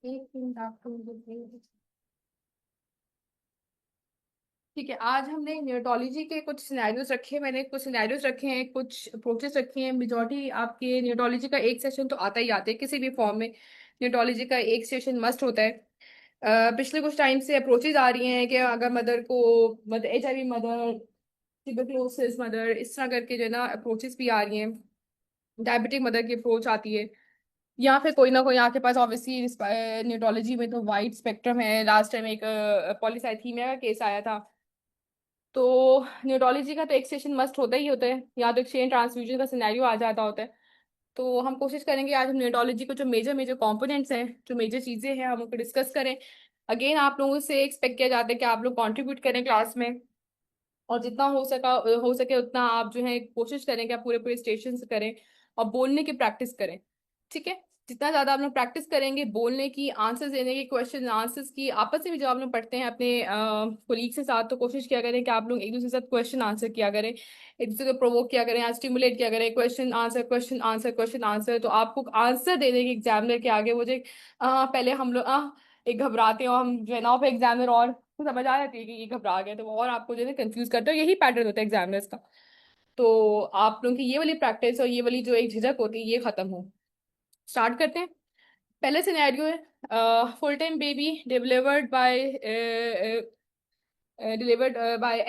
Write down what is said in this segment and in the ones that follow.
एक मिनट आपको मुझे please। ठीक है, आज हमने न्यूरोलॉजी के कुछ सिनेरियोज रखे हैं। मैंने कुछ सिनेरियोज रखे हैं, कुछ अप्रोचेस रखे हैं। मेजॉरिटी आपके न्यूरोलॉजी का एक सेशन तो आता ही आता है किसी भी फॉर्म में। न्यूरोलॉजी का एक सेशन मस्ट होता है। पिछले कुछ टाइम से अप्रोचेज आ रही हैं कि अगर मदर को mother HIV mother, tuberculosis mother, इस तरह करके जो है ना अप्रोचेस भी आ रही हैं। डायबिटिक मदर की अप्रोच आती है, या फिर कोई ना कोई आपके पास ऑब्वियसली न्यूरोलॉजी में तो वाइड स्पेक्ट्रम है। लास्ट टाइम एक पॉलीसाइथीमिया का केस आया था। तो न्यूरोलॉजी का तो एक सेशन मस्ट होता ही होता है, या तो एक्सचेंज ट्रांसफ्यूजन का सिनेरियो आ जाता होता है। तो हम कोशिश करेंगे आज हम न्यूरोलॉजी को जो मेजर मेजर कंपोनेंट्स हैं, जो मेजर चीज़ें हैं, हम उनको डिस्कस करें। अगेन आप लोगों से एक्सपेक्ट किया जाता है कि आप लोग कंट्रीब्यूट करें क्लास में, और जितना हो सके उतना आप जो है कोशिश करें कि आप पूरे पूरे स्टेशन से करें और बोलने की प्रैक्टिस करें। ठीक है, जितना ज्यादा आप लोग प्रैक्टिस करेंगे बोलने की, आंसर्स देने की, क्वेश्चन आंसर्स की, आपस में भी जब आप लोग पढ़ते हैं अपने कोलीग के साथ, तो कोशिश किया करें कि आप लोग एक दूसरे के साथ क्वेश्चन आंसर किया करें, एक दूसरे को प्रोवोक किया करें या स्टिमुलेट किया करें। Question answer, question answer, question answer. तो आपको आंसर देने की एग्जामिनर के आगे वो जो पहले हम लोग एक घबराते हैं, और हम जो है ना एग्जामिनर और तो समझ आ जाती है कि ये घबरा गए, तो वो और आपको जो है कंफ्यूज करते हो। यही पैटर्न होता है एग्जामिनर्स का। तो आप लोगों की ये वाली प्रैक्टिस और ये वाली जो एक झिझक होती है ये खत्म हो। स्टार्ट करते हैं। पहले सिनेरियो है, full time baby delivered by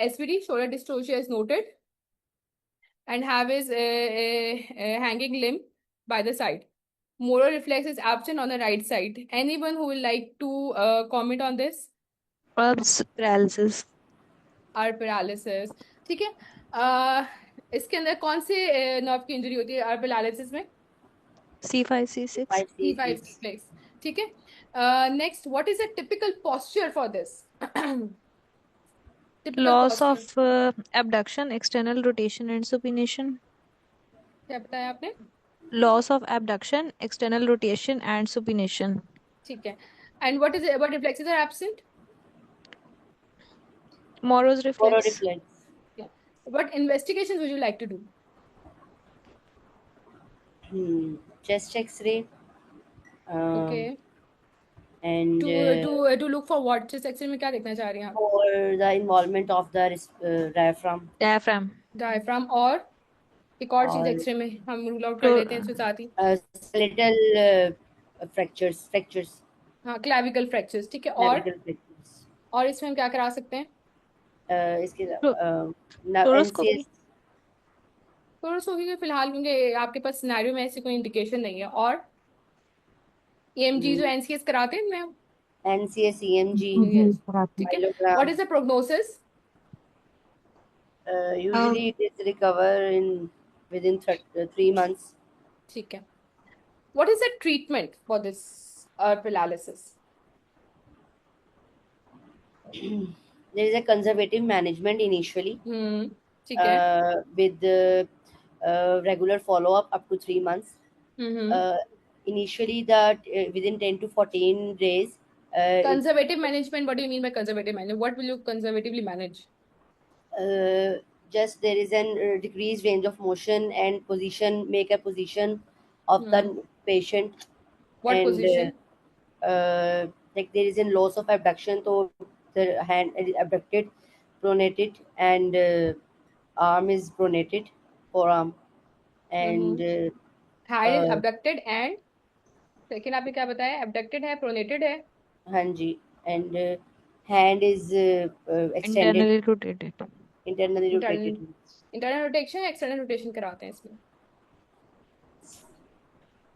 SVD, shoulder dystocia is noted, and have his hanging limb by the side. Motor reflex is absent on the right side. Anyone who will like to comment on this? Herbs paralysis. Or paralysis. ठीक है। इसके अंदर कौन से nerve की injury होती है are paralysis में? C5 C6. Five C C5 six six. ठीक है। Next, what is a typical posture for this? Typical Loss posture of abduction, external rotation and supination. क्या बताया आपने? Loss of abduction, external rotation and supination. ठीक है। And what reflexes are absent? Morrow's फोरो reflex. Reflex what investigations would you like to do? Chest x ray okay. And to look for what, जिस section में क्या देखना चाह रही हैं आप? For the involvement of the diaphragm Diaphragm. Diaphragm, और एक और चीज और एक्सरे में हम रूल आउट कर Pro- देते हैं इसके साथ ही। skeletal fractures हाँ, क्लैविकल फ्रैक्चर्स। ठीक है, clavicle fractures और इसमें हम क्या करा सकते हैं? इसके pro- NCS fluoroscopy. फ्लोरोस्कोपी के फिलहाल क्योंकि आपके पास सिनेरियो में ऐसी कोई इंडिकेशन नहीं है। और EMG जो NCS कराते हैं इनमें? NCS EMG yes. ठीक है। What myelogram is the prognosis? usually it is recover in within 3 months. ठीक है। What is the treatment for this paralysis? There is a conservative management initially ठीक है। with regular follow up to 3 months. Hmm. Uh, Initially, that within 10 to 14 days, it, conservative management, what do you mean by conservative management? What will you conservatively manage? uh, just there is an decreased range of motion and position, make a position of the patient, what and position? like there is a loss of abduction, so the hand is abducted, pronated, and arm is pronated, forearm, and had is uh, abducted and, लेकिन आपने क्या बताया? Abducted है, pronated है? hanji, and hand is extended, Internally rotated. internally internal rotated. Internal rotation, external rotation कराते हैं इसमें?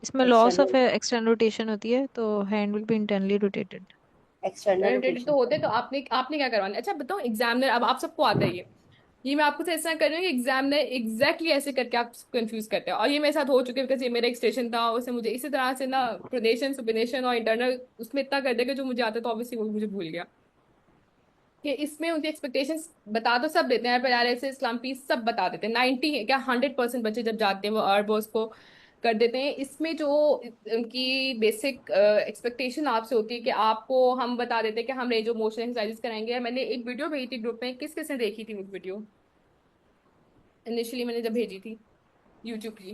इसमें loss of External external rotation होती है तो hand will be internally rotated. external rotated तो rotation. होते, तो आपने आपने क्या करवाना? अच्छा बताओ, एग्जामिनर, अब आप सबको आता है ये मैं आपको तो ऐसा कर रही हूँ कि एग्जामिनर एग्जैक्टली ऐसे करके आप कंफ्यूज करते हैं, और ये मेरे साथ हो चुके हैं। बिकॉज ये मेरा एक स्टेशन था, उसने मुझे इसी तरह से ना प्रोनेशन, सुपिनेशन और इंटरनल उसमें इतना कर दिया कि जो मुझे आता तो ऑब्वियसली वो मुझे भूल गया। कि इसमें उनकी एक्सपेक्टेशंस बता तो सब देते हैं, पैरालिसिस, लंपी सब बता देते हैं। 90 क्या 100% बच्चे जब जाते हैं वो अर्बोस को कर देते हैं। इसमें जो उनकी बेसिक एक्सपेक्टेशन आपसे होती है कि आपको हम बता देते हैं कि हम रेंज ऑफ मोशन एक्सरसाइजेस कराएंगे। मैंने एक वीडियो भेजी थी ग्रुप में, किस किसने देखी थी वो वीडियो? इनिशियली मैंने जब भेजी थी यूट्यूब की।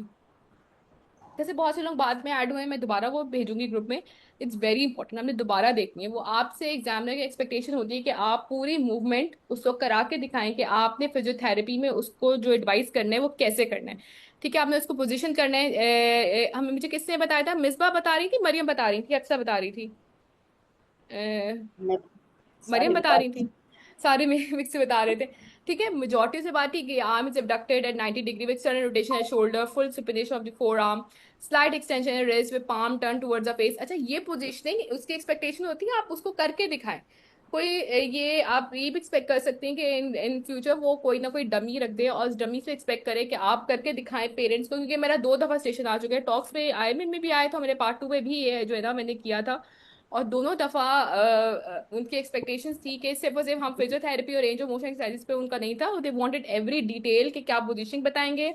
जैसे बहुत से लोग बाद में ऐड हुए हैं, मैं दोबारा वो भेजूंगी ग्रुप में। इट्स वेरी इंपॉर्टेंट, हमने दोबारा देखनी है वो। आपसे एग्जामिनर की एक्सपेक्टेशन होती है कि आप पूरी मूवमेंट उसको करा के दिखाएं कि आपने फिजियोथेरेपी में उसको जो एडवाइस करना है वो कैसे करना है। ठीक है, आपने उसको पोजीशन करना है। हमें, मुझे किसने बताया था, मिसबा बता रही थी, मरियम बता रही थी, अक्सर बता रही थी, मैं मरियम सारे बता बता रही थी, सारे मिक्स से बता रहे थे। ठीक है, मेजोरिटी से बात थी कि arm is abducted at 90 degree with sudden rotation at shoulder, full supination of the forearm, slight extension at wrist with palm turned towards the face। अच्छा, ये पोजीशनिंग उसकी एक्सपेक्टेशन होती है, आप उसको करके दिखाएं। कोई ये आप ये भी एक्सपेक्ट कर सकते हैं कि इन इन फ्यूचर वो कोई ना कोई डमी रख दे और उस डमी से एक्सपेक्ट करे कि आप करके दिखाएं पेरेंट्स को। क्योंकि मेरा 2 दफा स्टेशन आ चुका है, टॉक्स में आईएमएन में भी आया था, मेरे पार्ट 2 में भी ये जो है ना मैंने किया था। और दोनों दफा उनकी एक्सपेक्टेशंस थी कि सिर्फ और सिर्फ हम फिजियोथेरेपी और रेंज ऑफ मोशन एक्सरसाइजेस पे उनका नहीं था, दे वांटेड एवरी डिटेल कि क्या पोजीशनिंग बताएंगे,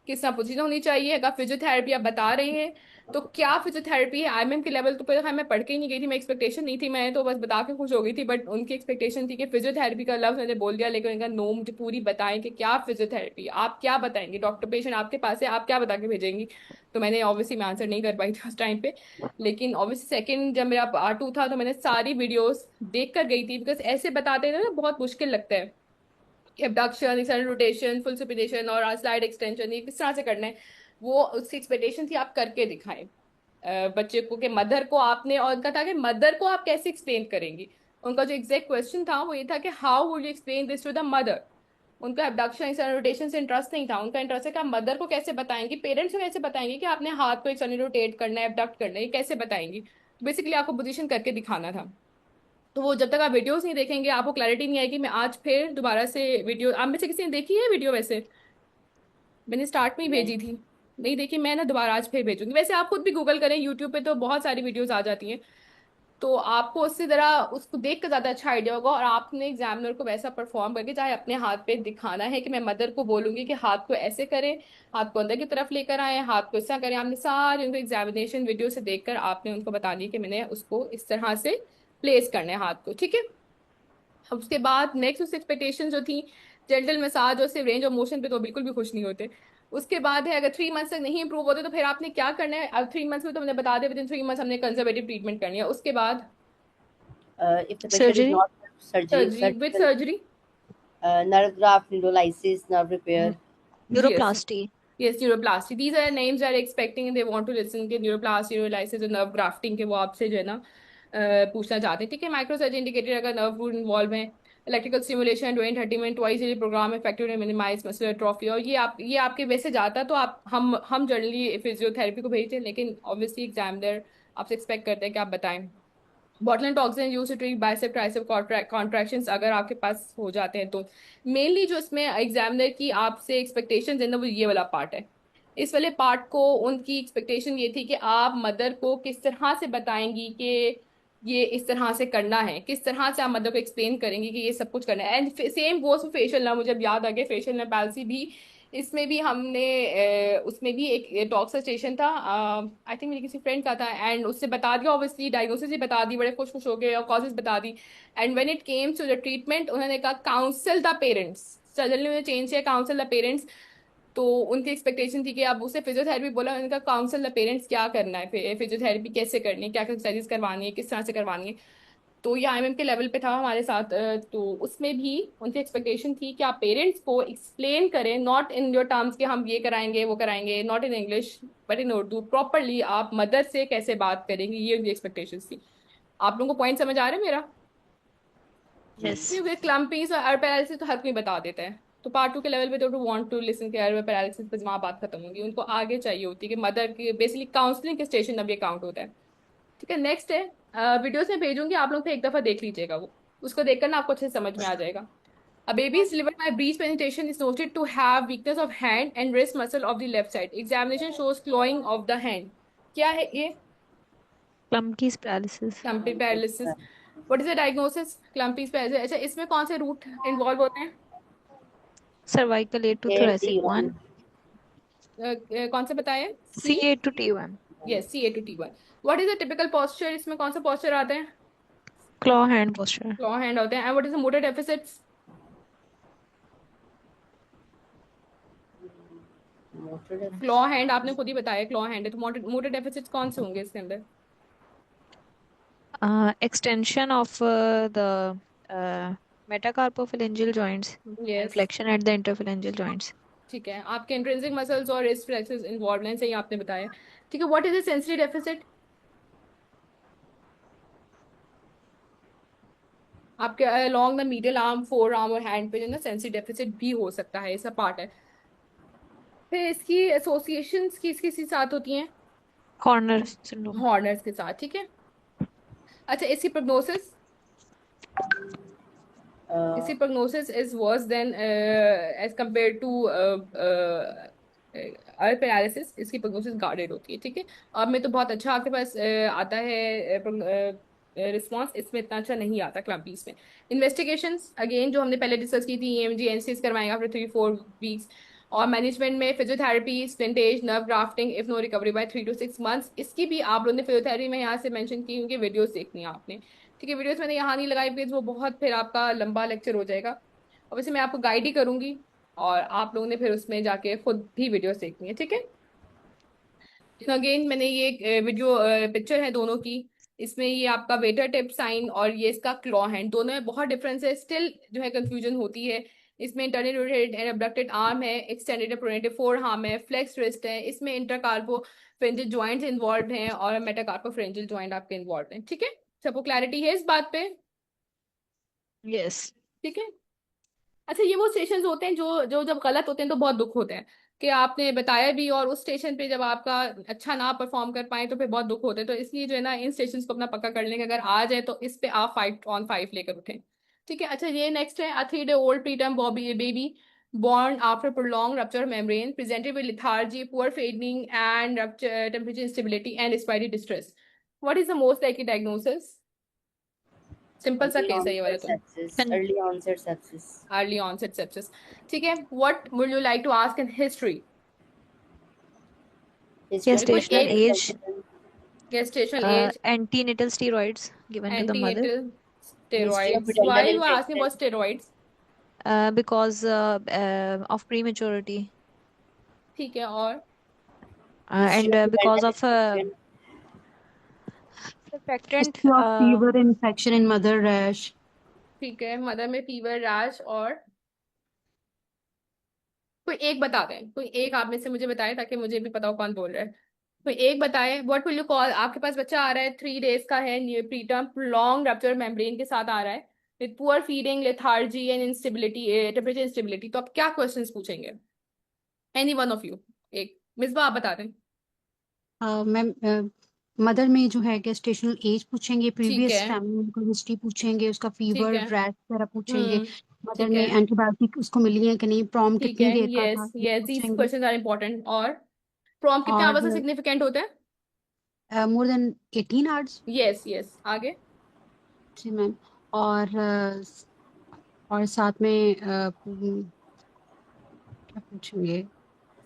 किस तरह पोजीशन होनी चाहिए। अगर फिजियोथेरेपी आप बता रहे हैं तो क्या फिजियोथेरेपी है। आईएमएम के लेवल तो पर मैं पढ़ के ही नहीं गई थी, मैं एक्सपेक्टेशन नहीं थी, मैं तो बस बता के खुश हो गई थी। बट उनकी एक्सपेक्टेशन थी कि फिजियोथेरेपी का लफ्ज मैंने बोल दिया, लेकिन उनका नो, मुझे पूरी बताएं कि क्या फिजियोथेरेपी, आप क्या बताएंगे, डॉक्टर पेशेंट आपके पास है, आप क्या बता के भेजेंगी। तो मैंने ऑब्वियसली मैं आंसर नहीं कर पाई थी उस टाइम पे। लेकिन ऑब्वियसली सेकंड जब मेरा पार्ट 2 था तो मैंने सारी वीडियोस देख कर गई थी, बिकॉज ऐसे बताते हैं ना बहुत मुश्किल लगता है कि abduction, external rotation, full supination और स्लाइड एक्सटेंशन ये किस तरह से करना है। वो उसकी एक्सपेक्टेशन थी आप करके दिखाएं बच्चे को, कि मदर को आपने, और उनका था कि मदर को आप कैसे एक्सप्लेन करेंगी। उनका जो एग्जैक्ट क्वेश्चन था वो ये था कि how would you explain this to the mother. उनका एबडक्शन एक्सटर्नल रोटेशन से इंटरेस्ट नहीं था, उनका इंटरेस्ट है कि आप मदर को कैसे बताएंगी, पेरेंट्स को कैसे बताएंगी कि आपने हाथ को एक्सटर्नल रोटेट करना है, एबडक्ट करना है, ये कैसे बताएंगी। बेसिकली आपको पोजीशन करके दिखाना था। तो वो जब तक आप वीडियोस नहीं देखेंगे आपको क्लैरिटी नहीं आएगी। मैं आज फिर दोबारा से वीडियो, आप में से किसी ने देखी है वीडियो वैसे? मैंने स्टार्ट में ही नहीं। भेजी थी, नहीं देखी। मैं ना दोबारा आज फिर भेजूंगी। वैसे आप खुद भी गूगल करें, यूट्यूब पे तो बहुत सारी वीडियोस आ जाती हैं, तो आपको उससे जरा उसको देख कर ज्यादा अच्छा आइडिया होगा। और आपने एग्जामिनर को वैसा परफॉर्म करके, चाहे अपने हाथ पे दिखाना है कि मैं मदर को बोलूंगी कि हाथ को ऐसे करें, हाथ को अंदर की तरफ लेकर आए, हाथ को इस तरह करें। आपने सारे उनको एग्जामिनेशन वीडियो से देखकर आपने उनको बता दी कि मैंने उसको इस तरह से प्लेस करना है हाथ को। ठीक है, अब उसके बाद नेक्स्ट उस एक्सपेक्टेशन जो थी, जेंटल मसाज और सिर्फ रेंज ऑफ मोशन पे तो बिल्कुल भी खुश नहीं होते। उसके बाद है, अगर 3 मंथ्स तक नहीं इंप्रूव होते तो फिर आपने क्या करना है। अब 3 मंथ्स में तो मैंने बता दिया, विद इन 3 मंथ्स हमने कंजर्वेटिव ट्रीटमेंट करनी है। उसके बाद If the patient is Surgery. not surgery, surgery, with surgical, surgery. nerve graft, neurolysis, nerve repair. जी yes, Neuroplasty. yes, neuroplasty, these are names that are expecting, they want to listen के neuroplasty, neurolysis और nerve grafting के वो आपसे जो है ना पूछना चाहते हैं। ठीक है, माइक्रो सर्जरी इंडिकेटेड अगर नर्व रूट इन्वॉल्व है। Electrical stimulation 20-30 minute twice daily program effective minimise muscular atrophy. और ये आपके वैसे जाता तो आप हम जनरली फिजियोथेरेपी को भेजते हैं, लेकिन ऑब्वियसली एग्जामिनर आपसे एक्सपेक्ट करते हैं कि आप बताएं। Botulin toxin use to treat bicep tricep contractions अगर आपके पास हो जाते हैं तो। मेनली जो इसमें एग्जामिनर की आपसे एक्सपेक्टेशन है ना, वो ये वाला पार्ट है। इस वाले पार्ट को उनकी एक्सपेक्टेशन ये थी कि आप मदर को किस तरह से बताएंगी कि ये इस तरह से करना है, किस तरह से आप मदर को एक्सप्लेन करेंगी कि ये सब कुछ करना है। And same goes for facial nerve, मुझे अब याद आ गया, फेशियल नर्व पैल्सी भी इसमें भी हमने उसमें भी एक टॉक सेशन था, आई थिंक मेरे किसी फ्रेंड का था, एंड उससे बता दिया, ऑब्वियसली डायग्नोसिस ही बता दी, बड़े खुश खुश हो गए, और कॉजेज बता दी। And when it came to the treatment उन्होंने कहा काउंसल द पेरेंट्स, सडनली उन्होंने चेंज किया काउंसल द पेरेंट्स। तो उनकी एक्सपेक्टेशन थी कि अब उसे फिजियोथेरेपी बोला, उनका काउंसल द पेरेंट्स क्या करना है, फिजियोथेरेपी कैसे करनी है, क्या क्या एक्सरसाइज करवानी है, किस तरह से करवानी है। तो ये आईएमएम के लेवल पे था हमारे साथ। तो उसमें भी उनकी एक्सपेक्टेशन थी कि आप पेरेंट्स को एक्सप्लेन करें, नॉट इन योर टर्म्स कि हम ये कराएंगे वो कराएंगे, not in English but in Urdu, properly आप मदर से कैसे बात करेंगे, ये उनकी एक्सपेक्टेशन थी। आप लोगों को पॉइंट समझ आ रहे हैं मेरा? Yes. क्योंकि क्लम्पीज और एयर पैरालिसिस तो हर कोई बता देता है। तो पार्ट 2 के लेवल पे तो वांट टू लिसन के एयर पैरालिसिस पे वहां बात खत्म होगी, उनको आगे चाहिए होती है कि मदर की बेसिकली काउंसलिंग के स्टेशन अब ये काउंट होता है। ठीक है, नेक्स्ट है, वीडियोस में भेजूंगी, आप लोग तो एक दफा देख लीजिएगा वो, उसको देखकर ना आपको अच्छे से समझ में आ जाएगा। A baby is delivered by breech penetration is noted to have weakness of hand and wrist muscle of the left side. Examination shows clawing of the hand. क्या है ये? Klumpke's paralysis. Clumpy paralysis. What is the diagnosis? Clumpy paralysis. अच्छा, इसमें कौन से root involve होते हैं? Cervical A to thoracic 1. कौन से बताए? C, CA to T1. Yes, C A to T1। What is the typical posture, इसमें कौन सा पोस्चर आता है? Claw hand posture. Claw hand होते हैं। And what is the motor deficits? motor deficit. Claw hand आपने खुद ही बताया क्लॉ हैंड है, तो मोटर डेफिसिट कौन से होंगे इसके अंदर? Extension of the metacarpophalangeal joints and yes, flexion at the interphalangeal joints. ठीक है। आपके इंट्रिंसिक मसल्स और रिस्ट फ्लेक्सस इन्वॉल्व हैं, सही आपने बताया। ठीक है, what is the sensory deficit? आपके along the medial arm, forearm और हैंड पे जो है ना सेंसरी डेफिसिट भी हो सकता है, ऐसा पार्ट है। फिर इसकी एसोसिएशंस किस किस के साथ होती हैं? Horner syndrome. हॉर्नर्स के साथ, ठीक है। अच्छा, इसकी प्रोग्नोसिस? इसकी prognosis is worse than as compare to अल्प पैरालिसिस। इसकी प्रोग्नोसिस गार्डेड होती है, ठीक है। अब में तो बहुत अच्छा आपके पास आता है रिस्पॉन्स, इसमें इतना अच्छा नहीं आता क्लम्पीज में। इन्वेस्टिगेशंस अगेन जो हमने पहले डिस्कस की थी, ईएमजी एनसीएस करवाएंगे आफ्टर 3-4 वीक्स। और मैनेजमेंट में physiotherapy, splintage, nerve grafting if no recovery by 3 to 6 months। इसकी भी आप लोगों ने फिजियोथेरेपी में यहाँ से मेंशन की, उनकी वीडियोस देखनी है आपने, ठीक है। वीडियोस मैंने यहाँ नहीं लगाई प्लीज, वो बहुत फिर आपका लंबा लेक्चर हो जाएगा। अब वैसे मैं आपको गाइड ही करूंगी, और आप लोगों ने फिर उसमें जाके खुद भी वीडियोस देखनी है, ठीक है। अगेन मैंने ये वीडियो पिक्चर है दोनों की। इसमें ये आपका वेटर टिप साइन और ये इसका क्लॉ हैंड, दोनों में बहुत डिफरेंस है, स्टिल जो है कंफ्यूजन होती है। इसमें इंटरनल रोटेटेड एंड एब्डक्टेड आर्म है, एक्सटेंडेड प्रोनेटेड फोर आर्म है, फ्लेक्स रिस्ट है, इसमें इंटरकार्पो फ्रेंजिल जॉइंट्स इन्वॉल्व हैं और मेटाकार्पो फ्रेंजिल जॉइंट आपके इन्वॉल्व हैं, ठीक है। सबको क्लैरिटी है इस बात पे? Yes. ठीक है। अच्छा, ये वो स्टेशन होते हैं जो जो जब गलत होते हैं तो बहुत दुख होते हैं कि आपने बताया भी, और उस स्टेशन पे जब आपका अच्छा ना परफॉर्म कर पाए तो फिर बहुत दुख होते हैं। तो इसलिए जो है ना इन स्टेशन को अपना पक्का कर लेंगे, अगर आ जाए तो इस पे आप 5 on 5 लेकर उठें, ठीक है। अच्छा, ये नेक्स्ट है। अ 3 day old preterm Bobby baby born after prolonged rupture of membrane presented with lethargy, poor feeding and rupture, temperature instability and respiratory distress. What is the most likely diagnosis? Simple सा early case है ये वाला onset तो। sepsis. Con- Early onset sepsis. Early onset sepsis, ठीक है। What would you like to ask in history? History कोई Gestational एक age, infection. Gestational age, antenatal steroids given to the mother antenatal History of steroids, why pudendal you are asking infection. About steroids? because of prematurity, ठीक है, और? History and of because pudendal of infection. surfactant. History of fever, infection in mother, rash. ठीक है, mother में fever, rash, और? कोई एक बता दें, कोई एक आप में से मुझे बताए ताकि मुझे भी पता हो कौन बोल रहा है। कोई एक बताए। What will you call? आपके पास बच्चा आ रहा है, 3 days का है, प्रीटर्म लॉन्ग रप्चर मेम्ब्रेन के साथ आ रहा है, with poor feeding, lethargy and instability, temperature instability, तो आप क्या क्वेश्चंस पूछेंगे? एनी वन ऑफ यू, एक मिसबा आप बता दें। मैम मदर में जो है गेस्टेशनल एज पूछेंगे, ठीक प्रीवियस है, फैमिली मेडिकल हिस्ट्री पूछेंगे, उसका ठीक फीवर है। रैश वगैरह पूछेंगे, मदर ठीक में है, एंटीबायोटिक उसको मिली है कि नहीं, प्रॉम ठीक है। कितनी देर का था यस ये यस, दीज पूछेंगे। Questions are important. और प्रॉम कितने आवर्स से और सिग्निफिकेंट होते हैं? More than 18 hours. Yes yes, आगे? जी मैम। और साथ में क्या पूछेंगे?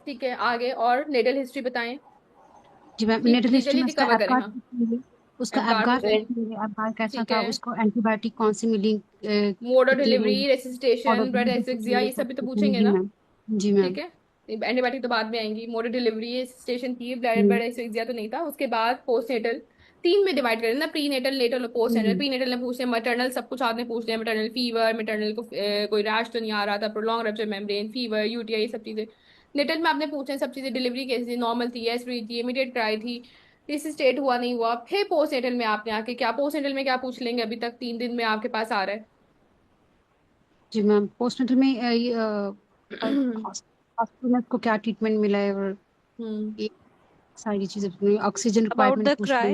ठीक है, आगे और नेटल हिस्ट्री बताएं। जी मैम, ये नेटल हिस्ट्री में डिटेली उसका कवर करें, एबगार्ड हाँ। पूछेंगे, उसका एबगार एबगार पूछें, पूछेंगे, एबगार कैसा ठीक था, है। उसको एंटीबायोटिक कौन सी मिली, मोड ऑफ कितनी डिलीवरी, मिली, ऑर्डर रेसिस्टेशन, ब्लड डिलीवरी एसेक्सिया, पूछेंगे, ये सब सभी तो पूछेंगे। पूछेंगे जी ना? मैम। जी ठीक मैम। है। एंटीबायोटिक तो बाद में आएंगी। मोड ऑफ डिलीवरी, रेसिस्टेशन की, ब्लड हम्म, ब्लड एसेक्सिया तो नहीं था। उसके बाद पोस्ट नेटल, तीन में डिवाइड करें ना, प्री नेटल, नेटल और पोस्ट नेटल। हम्म, प्री नेटल ने पूछ लिया, मैटरनल सब कुछ आपने पूछ लिया, मैटरनल फीवर, मैटरनल को कोई रैश तो नहीं आ रहा था, prolong rupture membrane, fever, UTI, ये सब चीजें। नेटल में आपने पूछे सब चीजें, डिलीवरी कैसी थी, नॉर्मल थी, यस फ्री थी, इमीडिएट ट्राई थी, स्टेट हुआ नहीं हुआ। फिर पोस्ट नेटल में आपने आके क्या, पोस्ट नेटल में क्या पूछ लेंगे, अभी तक 3 दिन में आपके पास आ रहा है। जी मैम। पोस्टनाटल में हम्म। हॉस्पिटल में उसको क्या ट्रीटमेंट मिला है, और ये सारी चीजें पूछनी, ऑक्सीजन about रिक्वायरमेंट the पूछनी cry,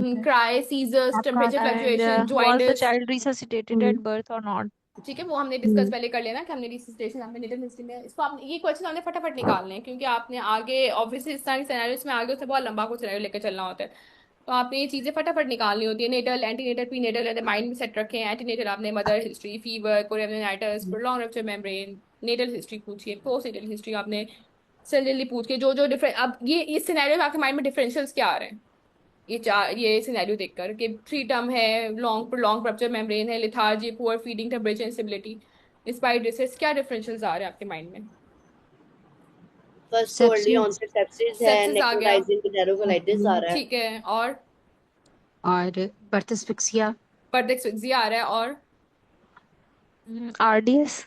है, क्राई, सीजर्स, आपका। Temperature and fluctuation, was the jaundice, child resuscitated hmm, at birth or not. ठीक है। वो हमने डिस्कस हम्म, पहले कर लेना कि हमने रिसिस्टेशन, हमने निटल हिस्ट्री में इसको आपने ये क्वेश्चन हमने फटाफट निकालने हैं, क्योंकि आपने आगे ऑब्वियसली इस तरह के सिनेरियोस में आगे उससे बहुत लंबा कुछ सिनेरियो लेकर चलना होता है। तो आपने ये चीजें फटाफट निकालनी होती है। नेटल, एंटीनेटल, प्रीनेटल माइंड में सेट रखे हैं। एंटीनेटल आपने mother history, fever, chorionitis, prolong rupture membrane. Natal history पूछिए, पोस्ट नेटल हिस्ट्री आपने सडनली पूछ के जो जो डिफरेंट, अब ये इस सिनेरियो में आपके माइंड में डिफरेंशियल्स क्या आ रहे हैं? ये सिनेरियो देखकर कि 3 term है, लॉन्ग लॉन्ग रप्चर मेम्ब्रेन है, lethargy, poor feeding, temperature instability, spite dishes, क्या डिफरेंशियल्स आ रहे हैं आपके माइंड में? फर्स्ट तो अर्ली sepsis ऑनसेट सेप्सिस है, सेप्सिस आ गया, नेक्रोटाइजिंग एंटेरोकोलाइटिस आ रहा है, ठीक है, और और birth asphyxia, बर्थ एक्सफिक्सिया आ रहा है, और RDS.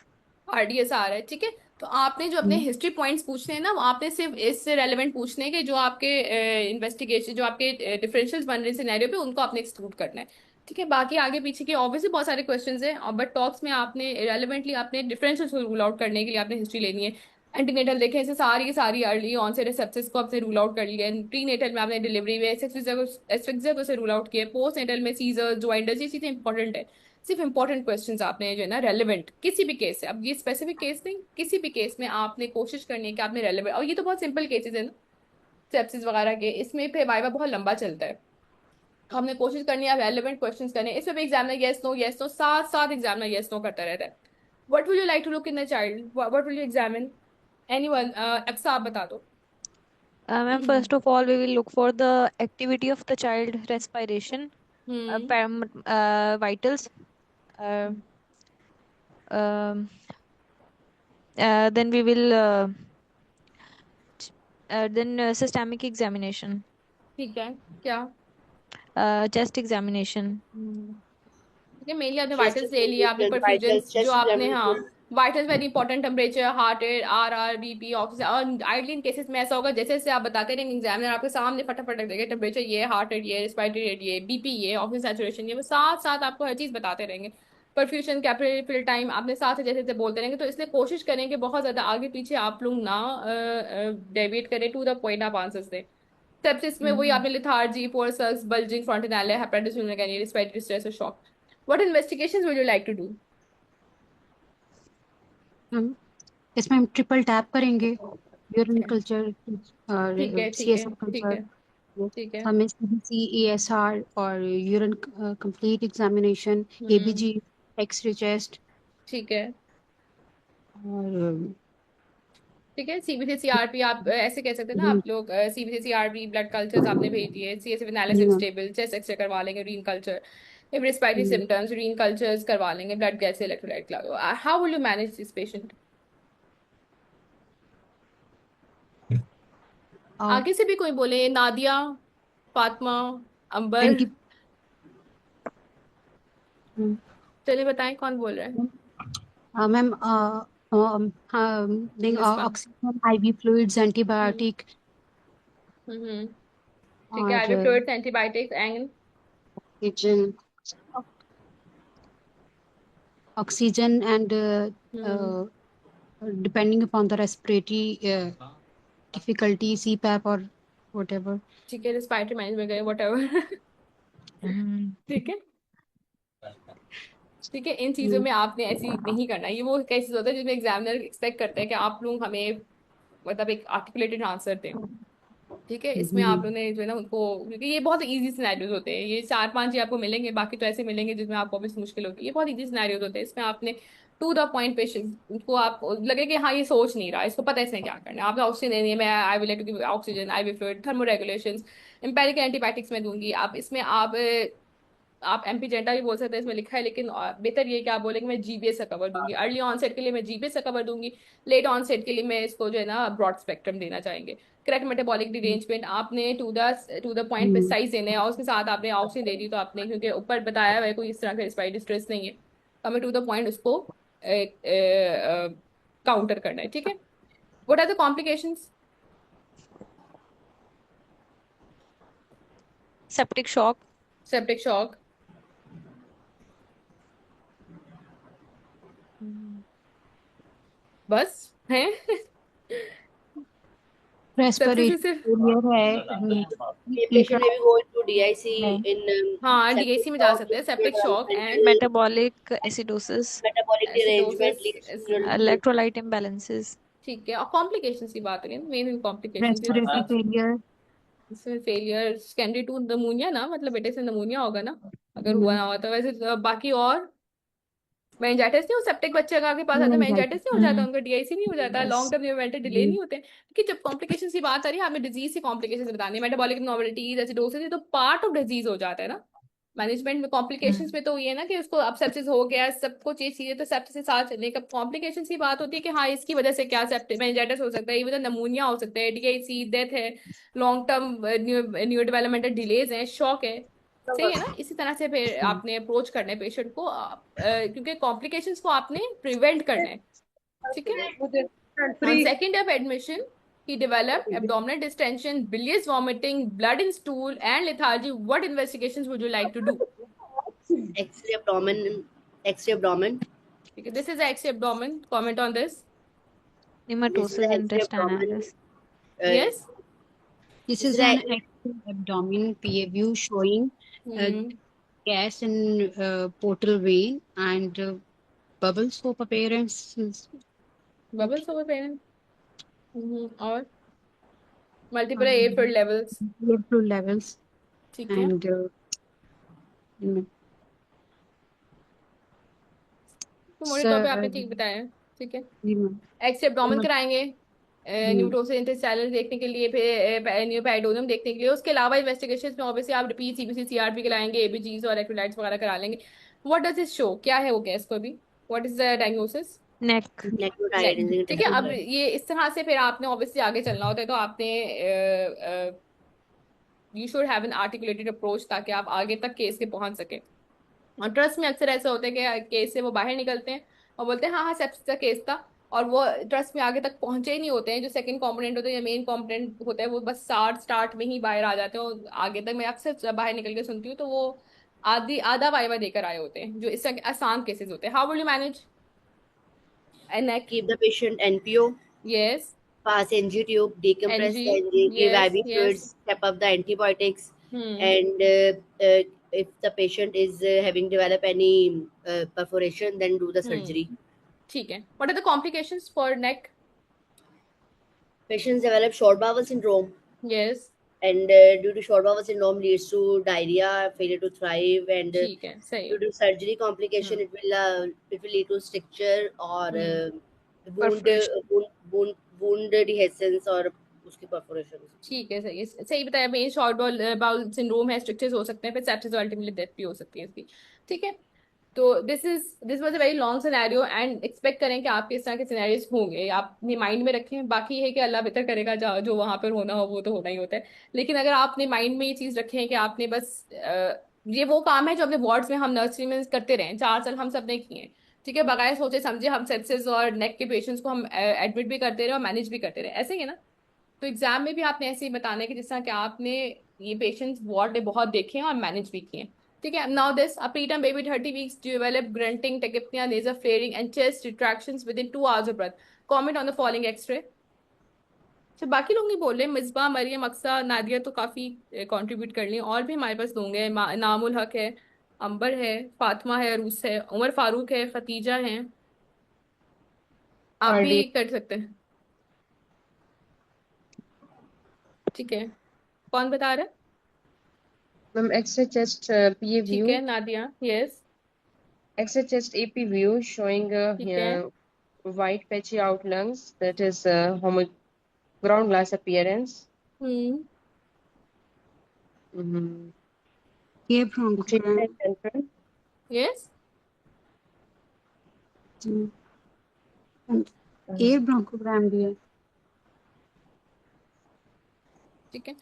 आरडीएस आ रहा है, ठीक है। तो आपने जो अपने हिस्ट्री पॉइंट्स पूछने हैं ना, वो आपने सिर्फ इससे रेलेवेंट पूछने हैं कि जो आपके इन्वेस्टिगेशन, जो आपके डिफरेंशियल्स बन रहे सिनेरियो पे, उनको आपने एक्सक्लूड करना है, ठीक है। बाकी आगे पीछे के ऑब्वियसली बहुत सारे क्वेश्चंस हैं, बट टॉप्स में आपने रेलेवेंटली आपने डिफरेंशियल्स को रूल आउट करने के लिए आपने हिस्ट्री लेनी है। एंटीनेटल देखें, ऐसे सारी की सारी अर्ली ऑनसेट सेप्सिस को आपने रूल आउट कर लिया है। प्री नेटल में आपने डिलीवरी में एस्फिक्सिया को रूल आउट किया है। पोस्ट नेटल में सीजर, ज्वाइंटर्स, ये चीजें इंपॉर्टेंट है। सिर्फ इंपॉर्टेंट क्वेश्चंस आपने जो है ना रेलेवेंट किसी भी केस से, अब ये स्पेसिफिक केस नहीं, किसी भी केस में आपने कोशिश करनी है कि आपने रेलेवेंट, और ये तो बहुत सिंपल केसेस है ना सेप्सिस वगैरह के, इसमें फिर वाइवा बहुत लंबा चलता है। तो हमने कोशिश करनी है रेलेवेंट क्वेश्चंस करने, इसमें भी एग्जामिनर येस नो साथ साथ एग्जामिनर येस नो करता रहता है। What will you like to look in the child, what will you examine, anyone, Aqsa आप बता दो। Ma'am, first of all, we will look for the activity of the child, respiration, vitals. Uh, um, then we will then systemic examination, ठीक है, क्या, chest examination. ठीक है, mainly आपने chest vitals ले लिया, आपने एग्जामिनेशन, परफ्यूजन वाइटल्स, जो चेस्ट आपने, हाँ, examination, vitals very important, temperature, heart rate, R BP, oxygen. और आइडली इन केसेस में ऐसा होगा जैसे जैसे आप बताते रहेंगे, एग्जामिनर आपके सामने फटाफट रख देगा, टेम्परेचर ये, हार्ट रेट ये, रेस्पिरेटरी रेट ये, बीपी ये, ऑक्सीजन सैचुरेशन ये, वो साथ साथ आपको हर चीज बताते रहेंगे। परफ्यूजन, कैपिलरी फिल टाइम आपने साथ जैसे जैसे बोलते रहेंगे। तो इसलिए कोशिश करें कि बहुत ज्यादा आगे पीछे आप लोग ना डेविएट करें, टू द पॉइंट आप आंसर्स दें। सेप्सिस में वही आपने lethargy, poor sucks, bulging, fontanelle, hepatitis unique, respiratory stress और shock. What investigations would you like to do? हम इसमें हम ट्रिपल टैप करेंगे, यूरिन कल्चर और ठीक है, ठीक है, CSF ठीक कल्चर, है, ठीक है। हमें CBC, ESR और यूरिन कंप्लीट एग्जामिनेशन, हम्म, ABG, एक्सरे चेस्ट ठीक है, और ठीक है। सीबीसी सीआरपी आप ऐसे कह सकते हैं ना, आप लोग सीबीसी सीआरपी ब्लड कल्चर्स आपने भेज दिए, CSF analysis stable, chest x-ray करवा लेंगे, रीन कल्चर, if respiratory symptoms, रीन कल्चर्स करवा लेंगे, blood gas, electrolyte. How will you manage this patient? आगे से भी कोई बोले, नादिया, फातिमा, अंबर, एंटी चलिए बताएं कौन बोल रहा है। Ma'am Misbah, oxygen, IV fluids, antibiotic ठीक है, और ivy fluids, antibiotics and oxygen, oxygen and depending upon the respiratory difficulty, CPAP or whatever. ठीक है, रेस्पिरेटरी मैनेजमेंट करें, व्हाटएवर। ठीक है, ठीक है। इन चीजों में आपने ऐसी नहीं करना, ये वो केसेस होता है जिसमें एग्जामिनर एक्सपेक्ट करते हैं कि आप लोग हमें मतलब एक आर्टिकुलेटेड आंसर दें, ठीक है। इसमें आप लोगों ने जो है ना उनको, क्योंकि ये बहुत इजी सिनेरियोज होते हैं, ये चार पांच ही आपको मिलेंगे, बाकी तो ऐसे मिलेंगे जिसमें आपको भी मुश्किल होगी। ये बहुत इजी सिनेरियोज होते हैं, इसमें आपने टू द पॉइंट पेशेंट उनको आप लगे कि हाँ ये सोच नहीं रहा, इसको पता है इसने क्या करना है। आपने ऑक्सीजन देनी है, मैं I will to give oxygen, IV fluid, thermoregulations, empirical antibiotics में दूंगी। आप इसमें आप एम्पीजेंटा भी बोल सकते हैं, इसमें लिखा है, लेकिन बेहतर ये कि आप बोलेंगे मैं जीबीएस का कवर दूंगी। अर्ली ऑनसेट के लिए मैं जीबीएस का कवर दूंगी, लेट ऑनसेट के लिए मैं इसको जो है ना ब्रॉड स्पेक्ट्रम देना चाहेंगे। करेक्ट मेटाबॉलिक डिरेंजमेंट आपने टू द पॉइंट प्रिसाइज देने हैं, और उसके साथ आपने ऑक्सीजन दे दी, तो आपने क्योंकि ऊपर बताया हुआ है कोई इस तरह का रेस्पिरेटरी स्ट्रेस नहीं है, तो हमें टू द पॉइंट उसको काउंटर करना है, ठीक है। What are the complications? Septic shock. Septic shock, बस है। रेस्पिरेटरी सबसे सिर्फ, फेलियर है, ये patient may be going to DIC in हाँ septic डीएसी में जा shock, सकते हैं, liver septic shock development, and Metabolic acidosis, metabolic derangement, acidosis, electrolyte imbalances. ठीक है। और कॉम्प्लिकेशंस की बात करें, मेन कॉम्प्लिकेशंस रेस्पिरेटरी फेलियर, इसमें फेलियर सेकेंडरी टू नमूनिया ना, मतलब बेटे से नमूनिया होगा ना अगर हुआ ना हो तो। वैसे बाकी और मेनिंजाइटिस नहीं हो, सेप्टिक बच्चे अगर आपके पास आते हैं मेनिंजाइटिस नहीं हो जाता, उनका डीआईसी नहीं हो जाता, लॉन्ग टर्म डेवलपमेंटल डिले नहीं होते, क्योंकि जब कॉम्प्लिकेशंस की बात आ रही है, हमें डिजीज से कॉम्प्लिकेशंस बतानी है। मेटाबॉलिक नॉर्मलिटीज, एसिडोसिस, ये तो पार्ट ऑफ डिजीज हो जाता है ना, मैनेजमेंट में कॉम्प्लिकेशंस में तो ये है ना कि उसको अब सेप्सिस हो गया, सब कुछ ये चीजें तो सेप्सिस के साथ चलने, कब कॉम्प्लिकेशंस की बात होती है कि हाँ इसकी वजह से क्या सेप्टिक मेनिंजाइटिस हो सकता है, इवन नमूनिया हो सकता है, DIC डेथ है, long term new developmental delays है, शॉक है। सही है ना? इसी तरह से फिर आपने अप्रोच करना है पेशेंट को, क्योंकि कॉम्प्लिकेशंस को आपने प्रिवेंट करना है। ठीक है। On second day of admission, he developed abdominal distension, bilious vomiting, blood in stool, and lethargy. What investigations would you like to do? X-ray abdomen. Okay, this is the X-ray abdomen. Comment on this. This is Nematosis the X-ray abdomen. intestinalis. Yes. This This is is an a active abdomen PA view showing gas in portal vein and bubbles of appearance. Bubbles over pain. और multiple A fluid levels. Blood fluid levels ठीक है। and तो मोटे तौर पे आपने ठीक बताया। ठीक है। एक्स एब्डोमेन कराएंगे न्यूट्रोसिस इंटेस्टाइनल देखने के लिए, फिर न्यूपैराडोनियम देखने के लिए। उसके अलावा इन्वेस्टिगेशन में ऑब्वियसली आप रिपीट CBC CRP कराएंगे, ABGs और इलेक्ट्रोलाइट्स वगैरह करा लेंगे। What does it show? क्या है वो गैस को भी? What is the diagnosis? Neck. necrotizing ठीक है। अब ये इस तरह से फिर आपने ऑब्वियसली आगे चलना होता है, तो आपने you should have an articulated approach ताकि आप आगे तक केस के पहुंच सके। और ट्रस्ट में अक्सर ऐसा होता है कि केस से वो बाहर निकलते हैं और बोलते हैं हाँ हाँ सेप्सिस का केस था, और वो ट्रस्ट में आगे तक पहुंचे ही नहीं होते हैं। जो सेकंड कंपोनेंट होता है या मेन कंपोनेंट होता है वो बस स्टार्ट में ही बाहर आ जाते हैं, और आगे तक मैं अक्सर जब बाहर निकल के सुनती हूँ तो वो आधा वाइवा देकर आए होते हैं, जो इससे आसान केसेस होते हैं। How will you manage a neck? keep the patient NPO, Yes. pass NG tube, decompress NG, the NG, give yes, IV fluids, yes. step up the antibiotics, Hmm. and if the patient is having developed any perforation, then do the surgery. ठीक है। What are the complications for neck? Patients develop short bowel syndrome, Yes. and due to short bowel syndrome leads to diarrhea, failure to thrive, and ठीक है, सही due है। to surgery complication it will lead to stricture or wound dehiscence or उसकी perforation. ठीक है, सही है, सही बताया। मेन शॉर्ट बाउल सिंड्रोम है, स्ट्रक्चर्स हो सकते हैं, फिर सेप्सिस और अल्टीमेटली डेथ भी हो सकती है इसकी। ठीक है। तो this was a very long scenario, and expect करें कि आपके इस तरह के सिनेरियोज होंगे, आप अपने माइंड में रखें। बाकी ये है कि अल्लाह बेहतर करेगा, जो वहां पर होना हो वो तो होना ही होता है। लेकिन अगर आप अपने माइंड में ये चीज रखें कि आपने बस ये वो काम है जो अपने वार्ड्स में हम नर्सरी में करते रहे 4 साल, हम सब ने किए हैं। ठीक है। बगैर सोचे समझे हम सेप्सिस और नेक के पेशेंट्स को हम एडमिट भी करते रहे और मैनेज भी करते रहे, ऐसे ही है ना? तो एग्जाम में भी आपने ऐसे ही बताना है कि जिस तरह कि आपने ये पेशेंट्स वार्ड में बहुत देखे हैं और मैनेज भी किए हैं। ठीक है। Now this a preterm baby 30 weeks develop grunting, tachypnoea, nasal flaring and chest retractions within 2 hours of birth. Comment on the following X ray. तो बाकी लोग नहीं बोल रहे, मिसबा, मरियम, अक्सा, नादिया तो काफी कंट्रीब्यूट कर ली, और भी हमारे पास लोग हैं। नामुल हक है, अंबर है, फातिमा है, अरूस है, उमर फारूक है, खतीजा है। आप भी कर सकते हैं। ठीक है। कौन बता रहा है? Ma'am, X-ray chest PA ठीक view. है। Nadia, yes. X-ray chest AP view showing ठीक है। white patchy out lungs, that is ground glass appearance. ये bronchogram. यस। ये bronchogram भी है। ठीक है।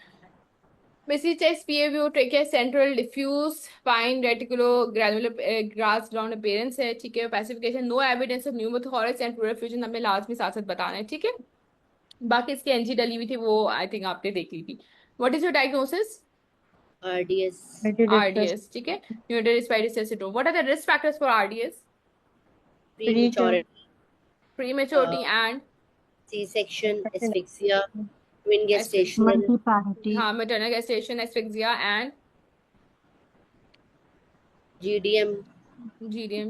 Basic chest PA view, trachea central, diffuse fine reticulo granular grass ground appearance है। ठीक है। Pacification, no evidence of pneumothorax and pleural fusion हमें लास्ट में साथ साथ बताना है। ठीक है। बाकी इसकी NG डली हुई थी, वो आई थिंक आपने देख ली थी। What is your diagnosis? RDS. RDS। ठीक है। न्यूरोडेल respiratory syndrome. What are the risk factors for RDS? Prematurity and C-section, asphyxia, twin gestational. Multiparity. हाँ, maternal gestation, asphyxia and GDM.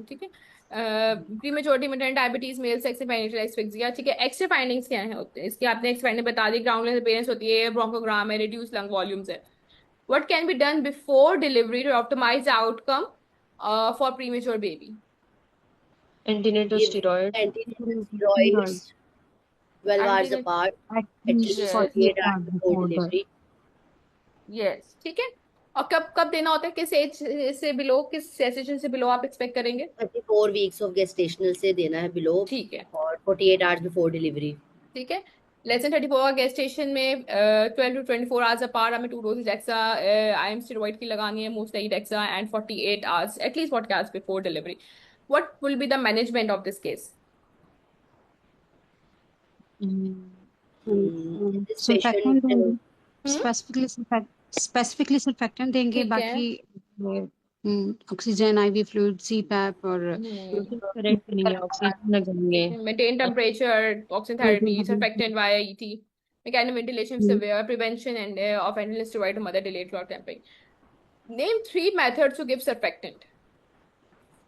ठीक है। Prematurity, maternal diabetes, male sex perinatal asphyxia। ठीक है। X ray findings क्या है होते हैं इसकी? आपने एक्सरे फाइंडिंग बता दी, ग्राउंड लेंथ अपीयरेंस होती है, ब्रोंकोग्राम है, रिड्यूस लंग वॉल्यूम्स है। What can be done before delivery to optimise outcome for premature baby? Antenatal steroid. Antenatal steroids 12 hours apart, at least 48 hours before delivery. Yes. ठीक है। और कब कब देना होता है, किस एज से बिलो, किस सेशन से बिलो आप एक्सपेक्ट करेंगे? 34 वीक्स ऑफ गेस्टेशनल से देना है बिलो, ठीक है। और 48 आवर्स बिफोर डिलीवरी। ठीक है। लेसन 34 गेस्टेशन में 12 to 24 hours अपार्ट हमें 2 doses डेक्सा IM स्टेरॉइड की लगानी है, most like DEXA, and 48 hours, at least 40 hours before delivery. What will be the management of this case? This surfactant patient देंगे, हम्म specifically surfactant देंगे, ठीक है। बाकी ऑक्सीजन, आईवी फ्लूइड, सीपैप और करेक्ट करेंगे, ऑक्सीजन लगाएंगे। Maintain temperature, oxygen therapy, surfactant via ET, mechanical ventilation, severe prevention and of endless steroid to mother delayed clot clamping. Name 3 methods to give surfactant.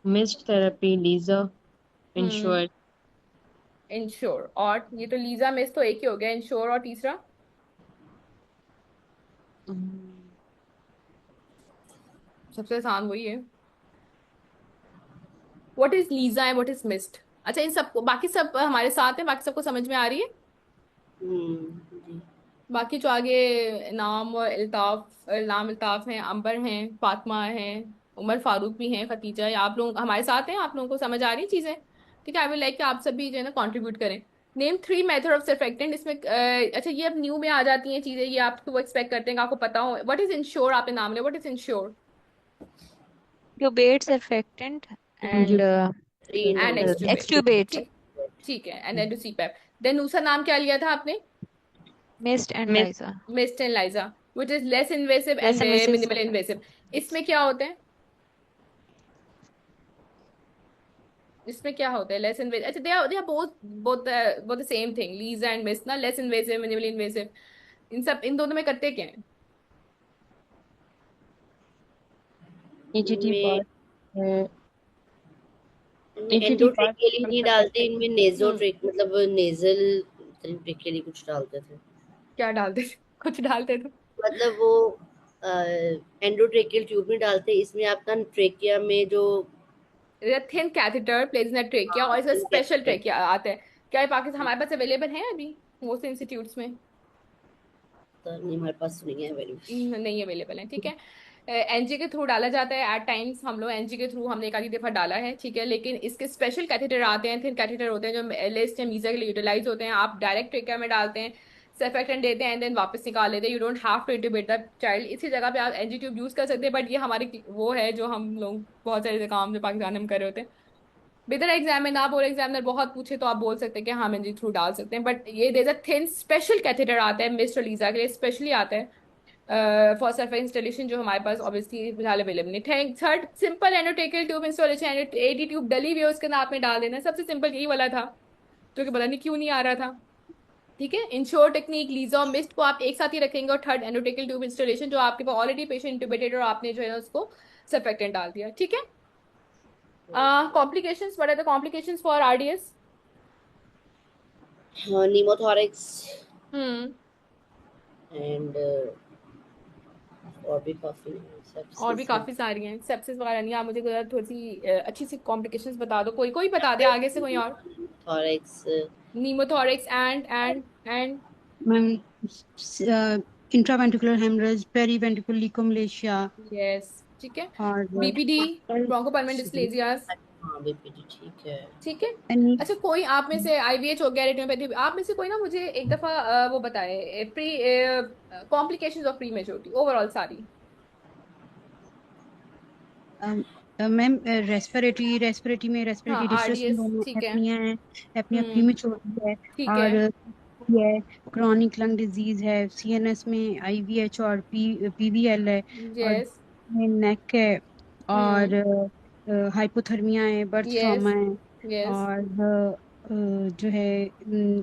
MIST therapy, लीजर, INSURE. Ensure, और ये तो Lisa miss तो एक ही हो गया, ensure, और तीसरा? सबसे आसान वही है. What is Lisa and what is mist? अच्छा, इन सबको, बाकी सब हमारे साथ हैं, बाकी सबको समझ में आ रही है? जी। बाकी जो आगे नाम और नाम अल्ताफ हैं, अंबर हैं, फातिमा हैं, उमर फारूक भी हैं, खतीजा है, आप लोग हमारे साथ हैं, आप लोगों को समझ आ रही चीजें? ठीक है, आई विल लाइक कि आप सभी जो है ना कंट्रीब्यूट करें. Name 3 method of surfactant. इसमें अच्छा, ये अब न्यू में आ जाती हैं चीजें, ये आपको वो एक्सपेक्ट करते हैं कि आपको पता हो. What is insure? आपने नाम लिया, what is insure? Cubate surfactant and and extubate. extubate, ठीक. ठीक है, एंड देन टू सीपैप. देन दूसरा नाम क्या लिया था आपने? mist and मिस्ट Liza. Mist and LISA, which is less invasive Less and invasive. Minimal invasive. इसमें क्या होते हैं? इसमें क्या होता है? Less invasive. अच्छा, they are both the same thing, LISA and mist ना. लेस इन्वेसिव, मिनिमल इन्वेसिव, इन सब, इन दोनों में करते क्या है? ईजीटी में पार्ट, ईजीटी पार्ट एंडोट्रेकियली नहीं डालते, इनमें नेजोट्रेक मतलब नेजल ट्रेकियली कुछ डालते थे। क्या डालते थे? कुछ डालते थे? मतलब वो एंडोट्रेकियल ट्यूब में डालते, इसमें आपका ट्रेकिया में जो thin catheter place in trachea, और इसका स्पेशल ट्रेकिया आता है. क्या ये पाकिस्तान हमारे पास अवेलेबल है अभी मोस्ट इंस्टीट्यूट्स में? नहीं, हमारे पास नहीं है अवेलेबल। नहीं अवेलेबल है. ठीक है. एनजी के थ्रू डाला जाता है एट टाइम्स. हम लोग एनजी के थ्रू हमने एक आधी दफा डाला है. ठीक है, लेकिन इसके स्पेशल कैथेटर आते हैं, थिन कैथेटर होते हैं, जो लिस्ट या मीजा के लिए यूटिलाइज होते हैं. आप डायरेक्ट ट्रेकिया में डालते हैं, सर्फेक्टेंट देते हैं, एंड देन वापस निकाल लेते हैं. You don't have to intubate the child. इसी जगह पे आप एनजी ट्यूब यूज कर सकते हैं, बट ये हमारी वो है जो हम लोग बहुत सारे काम जो पाकिस्तान में हम कर रहे होते हैं. बेहतर एग्जाम में ना बोले, एग्जामिनर बहुत पूछे तो आप बोल सकते हैं कि हाँ एनजी थ्रू डाल सकते हैं, बट ये there a thin special catheter आता है मिस्ट और लीजा के लिए, स्पेशली आता है फॉर सरफेस इंस्टॉलेशन, जो हमारे पास ऑब्वियसली फिलहाल अवेलेबल नहीं. Third, simple endotracheal tube installation. ET tube डली हुई है, उसके नाप में डाल देना. सबसे सिंपल यही वाला था, जो कि पता नहीं क्यों नहीं आ रहा था. ठीक है. इंश्योर टेक्निक, लीजा और मिस्ट को आप एक साथ ही रखेंगे, और थर्ड एनोटेकल ट्यूब इंस्टॉलेशन, जो आपके पास ऑलरेडी पेशेंट इंट्यूबेटेड और आपने जो है उसको सर्फेक्टेंट डाल दिया. ठीक है. Complications, what are the complications for RDS? Pneumothorax hmm and और भी और भी काफी सारी हैं. सेप्सिस वगैरह नहीं. आप मुझे थोड़ी सी अच्छी सी कॉम्प्लिकेशंस बता दो, कोई कोई बता दे आगे से, कोई और. Thorax, pneumothorax and ma'am intraventricular haemorrhage, periventricular leukomalacia yes. ठीक है. और बीपीडी, ब्रोंकोपल्मोनरी डिस्प्लेजियास. हाँ बीपीडी, ठीक है। ठीक है. any अच्छा, कोई आप में से आईवीएच हो गया, रेटिनोपैथी, आप में से कोई ना मुझे एक दफा वो बताए pre complications of pre maturity overall सारी. मैम रेस्पिरेटरी में रेस्पिरेटरी डिस्ट्रेस आरडीएस. सिंड्रोम, ठीक है. एपनिया है, एपनिया हम्म प्रीमेच्योर है, ठीक और है. ये क्रॉनिक लंग डिजीज है, सीएनएस में आईवीएच और पीवीएल है, और यस. नेक है, और हाइपोथर्मिया है, बर्थ यस. ट्रॉमा है, यस. और जो है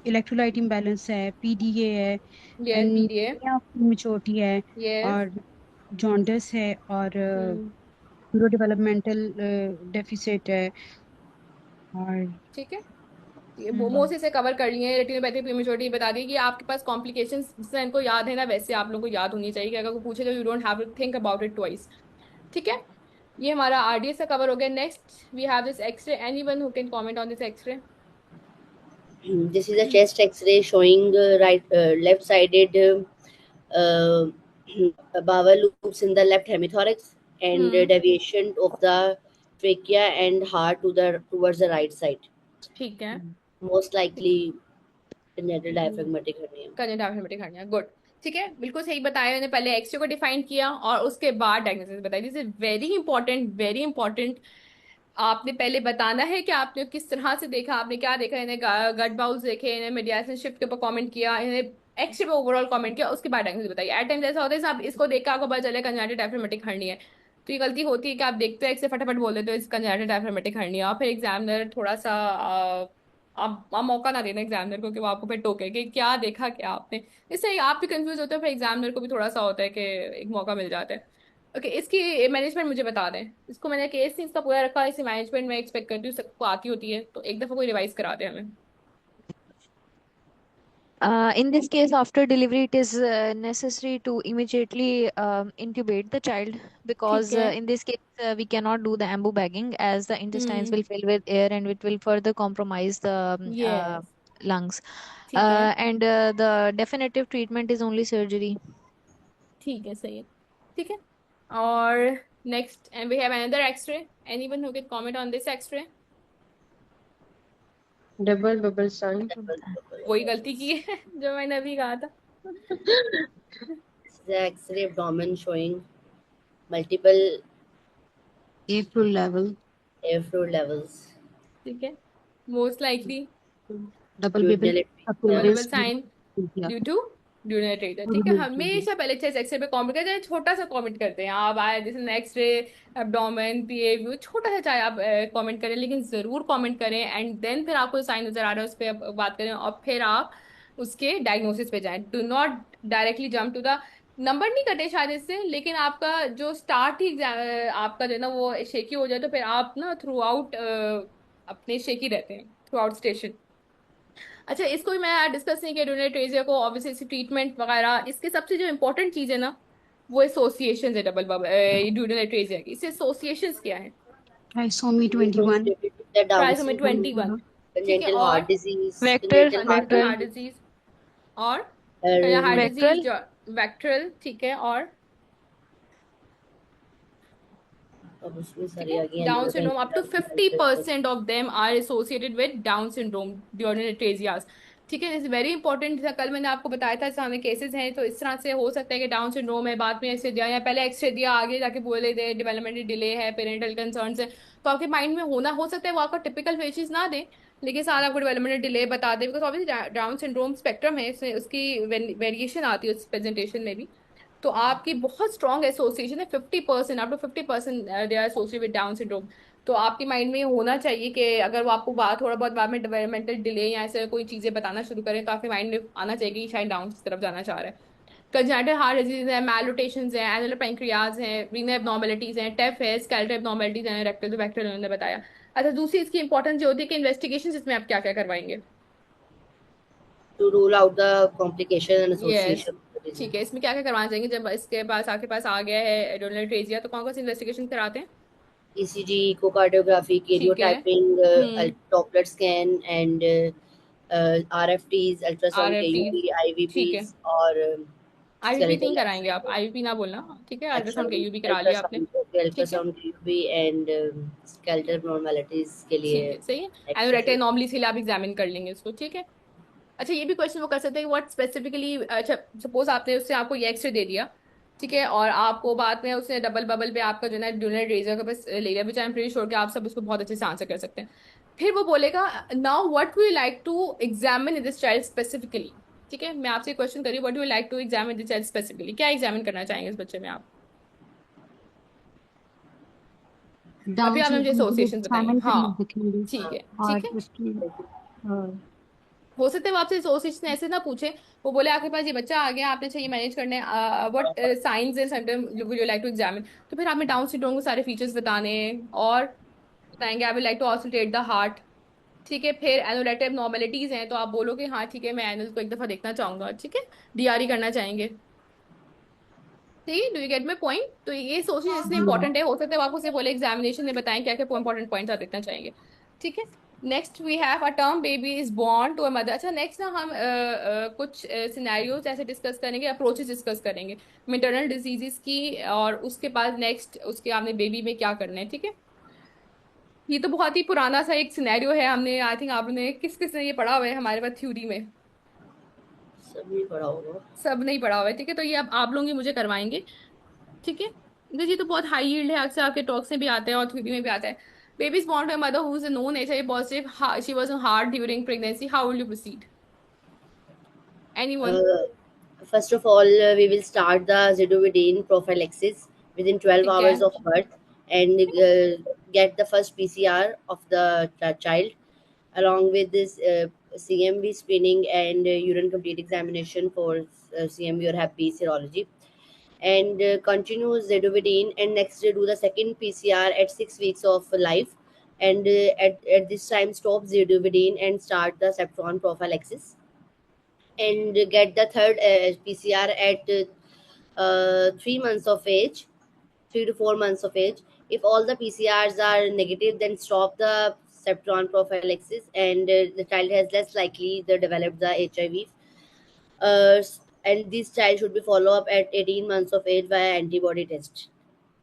इलेक्ट्रोलाइट इम्बैलेंस है, पीडीए है, यस. पीडीए. प्रीमेच्योरिटी है, यस. और जॉन्डिस है, और न्यूरो डेवलपमेंटल डेफिसिट है, और ठीक है. ये मोसे से कवर कर लिए. रेटिनोपैथी प्रीमेच्योरिटी बता दी कि आपके पास कॉम्प्लिकेशंस जिससे इनको याद है ना, वैसे आप लोगों को याद होनी चाहिए कि अगर कोई पूछे तो you don't have to think about it twice. ठीक है. ये हमारा आरडीएस का कवर हो गया. Next we have this x-ray. Anyone who can comment on this x-ray? This is a chest X-ray showing left-sided bowel loops in the left hemithorax, and hmm deviation of the trachea and heart towards the right side. ठीक है Most ठीक likely congenital diaphragmatic hernia. कंजंक्टिविटिक hernia good ठीक है बिल्कुल सही बताया मैंने पहले एक्सरे को डिफाइन किया और उसके बाद डायग्नोसिस बताई this is very important very important आपने पहले बताना है कि आपने किस तरह से देखा आपने क्या देखा इन्हें गट बाउल्स देखे इन्हें मीडियासन शिफ्ट के ऊपर कमेंट किया इन्हें एक्सरे पे ओवरऑल कमेंट किया उसके बाद डायग्नोसिस बताइए एट टाइम ऐसा होता है आप इसको देख के आपको पता चले कंजंक्टिव डायफ्रागमेटिक हर्निया है तो ये गलती होती है कि आप देखते हो एक्सरे फटाफट बोल देते हो इस कंजंक्टिव डायफ्रागमेटिक हर्निया और फिर एग्जामिनर थोड़ा सा आप मौका ना देना एग्जामिनर को कि वो आपको फिर टोके कि क्या देखा क्या आपने इससे आप भी कंफ्यूज होते हो फिर एग्जामिनर को भी थोड़ा सा होता है कि एक मौका मिल जाता है ओके इसकी मैनेजमेंट मुझे बता दें इसको मैंने केस नहीं इसका पूरा रखा इसी मैनेजमेंट में एक्सपेक्ट करती हूँ सबको आती होती है तो एक दफा कोई रिवाइज करा दे हमें In this case, after delivery, it is necessary to immediately intubate the child because ठीक है in this case, we cannot do the ambu bagging as the intestines will fill with air and it will further compromise the yes lungs. ठीक है And the definitive treatment is only surgery. ठीक है सही है ठीक है और next and we have another x-ray anyone who can comment on this x-ray Double bubble sign. वही गलती की है जो मैंने अभी कहा था This is the X-ray abdomen showing multiple air flow level, air fluid levels. ठीक है most likely double bubble Urinary double appearance. Sign Yeah. Due to ड्यूनेटेटर ठीक है हमेशा पहले चेस्ट एक्सरे पे कमेंट करते हैं छोटा सा कमेंट करते हैं आप आए दिस इज एक्सरे एब्डोमेन पीएव्यू छोटा सा चाहे आप कमेंट करें लेकिन जरूर कमेंट करें एंड देन फिर आपको साइन नजर आ रहा है उस पर आप बात करें और फिर आप उसके डायग्नोसिस पे जाएं do not directly jump to the number नहीं कटे शायद इससे लेकिन आपका जो स्टार्ट ही आपका जो है ना वो शेकी हो जाए तो फिर आप ना थ्रू आउट अपने शेकी रहते हैं थ्रू आउट स्टेशन अच्छा इसको भी मैं डिस्कस नहीं किया ड्यूनेट्रेजिया को ऑब्वियसली इसकी ट्रीटमेंट वगैरह इसके सबसे जो इम्पोर्टेंट चीज़ है ना वो एसोसिएशन है डबल ड्यूनेट्रेजिया की इससे एसोसिएशन क्या है Trisomy 21. The Down trisomy syndrome, 21 ठीक है congenital और heart disease, Vector, congenital heart vector. Heart disease और uh, हार्ट Vectral. डिजीज वेक्ट्रल ठीक है और अब उसमें ठीक सारी है आ गई डाउन अंदर syndrome up to 50% of them are associated with Down syndrome ड्यूनेट्रेजियाज ठीक है इज वेरी इंपॉर्टेंट जैसा कल मैंने आपको बताया था हमें केसेस हैं तो इस तरह से हो सकता है कि डाउन सिंड्रोम है बाद में ऐसे दिया या पहले एक्सरे दिया आगे जाके बोले दे डेवलपमेंटल डिले है पेरेंटल कंसर्न्स है तो आपके माइंड में होना हो सकता है वो आपका टिपिकल फेसिस ना दे लेकिन साथ आपको डेवलपमेंटल डिले बता दे because obviously Down syndrome spectrum है उसकी वेरिएशन आती है उस प्रेजेंटेशन में भी तो आपकी बहुत स्ट्रॉन्ग एसोसिएशन है 50% up to 50% they are associated with Down syndrome तो आपके माइंड में होना चाहिए कि अगर वो आपको बात थोड़ा बहुत बाद में डेवलपमेंटल डिले या ऐसे कोई चीज़ें बताना शुरू करें तो आपके माइंड में आना चाहिए कि शायद डाउन की तरफ जाना चाह रहा है कंजेनिटल हार्ट डिजीज है मैलोटेशंस है एनुलर पैंक्रियाज हैं रीनल एब्नॉर्मलिटीज हैं टेफ है स्केलेटल एब्नॉर्मलिटीज हैं रेक्टल टू वेक्टल उन्होंने बताया अच्छा दूसरी इसकी इंपॉर्टेंस जो होती है कि इन्वेस्टिगेशन इसमें आप क्या क्या करवाएंगे to rule out the complication and yes association with the disease. ठीक है इसमें क्या क्या करवाना चाहेंगे जब इसके पास आपके पास आ गया है एडोनेट्रेजिया तो कौन कौन सी इन्वेस्टिगेशन कराते हैं ECG, echocardiography, ठीक है karyotyping, Doppler scan, and RFTs, ultrasound RFTs KUB, ठीक है IVPs, और आईवीपी नहीं skeletal कराएंगे आप आईवीपी ना बोलना ठीक है अल्ट्रासाउंड ultrasound, केयूबी करा लिया आपने ठीक है ultrasound KUB, and skeletal abnormalities के लिए ठीक है सही है X-ray. एनोरेक्टल एनॉमलीज के लिए आप एग्जामिन कर लेंगे इसको ठीक है अच्छा ये भी क्वेश्चन वो कर सकते हैं व्हाट स्पेसिफिकली अच्छा सपोज आपने उससे आपको ये एक्सरे दे दिया ठीक है और आपको बाद में उसने डबल बबल पे आपका जो है ड्यूनर रेजर का बस ले लिया विच आई एम प्रीटी श्योर कि आप सब उसको बहुत अच्छे से आंसर कर सकते हैं फिर वो बोलेगा now what would like to examine in this child specifically ठीक है मैं आपसे क्वेश्चन करी what you like to examine this child specifically क्या एग्जामिन करना चाहेंगे इस बच्चे में आप Down अभी आपने मुझे syndrome के लिए एसोसिएशन बताएंगे Simon हाँ देखेंगे ठीक है और ठीक है उसकी हो सकता है वो आपसे एसोसिएशन ऐसे ना पूछे वो बोले आपके पास ये बच्चा आ गया आपने चाहिए मैनेज करने what signs and symptoms would you like to examine तो फिर आपने डाउन सिंड्रोम के सारे फीचर्स बताने और बताएंगे I would like to auscultate the heart ठीक है फिर एनोरेक्टिव नॉर्मेलिटीज हैं तो आप बोलोगे हाँ ठीक है मैं एनोस को एक दफा देखना चाहूंगा ठीक है डीआरई करना चाहेंगे ठीक है do you get my point तो ये सोचना इसलिए इंपॉर्टेंट है हो सकता है वो आपको सिर्फ बोले एग्जामिनेशन में बताएं क्या क्या इंपॉर्टेंट पॉइंट्स आप देखना चाहेंगे ठीक है next we have a term baby is born to a mother. अच्छा नेक्स्ट ना हम कुछ सिनेरियोज ऐसे डिस्कस करेंगे, अप्रोचेस डिस्कस करेंगे मेटरनल डिजीजेस की, और उसके बाद नेक्स्ट उसके आपने बेबी में क्या करना है, ठीक है। ये तो बहुत ही पुराना सा एक सिनेरियो है, हमने आई थिंक आपने किस किस ने ये पढ़ा हुआ है हमारे पास थ्योरी में, सभी पढ़ा होगा। सब नहीं पढ़ा हुआ है, ठीक है। तो ये अब आप लोग ही मुझे करवाएंगे, ठीक है। ये तो बहुत हाई यील्ड है, अक्सर आपके टॉक्स में भी आता है और थ्योरी में भी आता है। Baby is born to a mother who is known HIV positive, she was hard during pregnancy, how will you proceed? Anyone? Uh, First of all, we will start the zidovudine prophylaxis within 12 ठीक है। hours of birth and get the first PCR of the child along with this CMV screening and urine complete examination for CMV or Hep B serology. And continue zidovudine and next do the second PCR at 6 weeks of life. And at this time, stop zidovudine and start the Septron prophylaxis and get the third PCR at 3 months of age, 3 to 4 months of age. If all the PCRs are negative, then stop the Septron prophylaxis, and the child has less likely to develop the HIV. And this child should be follow up at 18 months of age via antibody test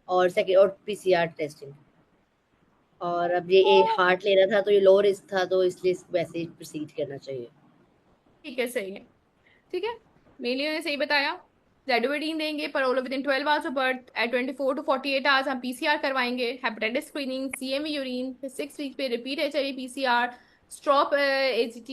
or second or PCR testing. और अब ये heart लेना था तो ये low risk था तो इसलिए इसको वैसे ही प्रोसीड करना चाहिए। ठीक है, सही है, ठीक है। मेलियो ने सही बताया। जेडोवेडीन देंगे पर within 12 hours of birth, at 24 to 48 hours हम PCR करवाएंगे, हेपेटाइटिस स्क्रीनिंग, CMV यूरिन, फिर 6 वीक पे repeat HIV PCR, stop AGT,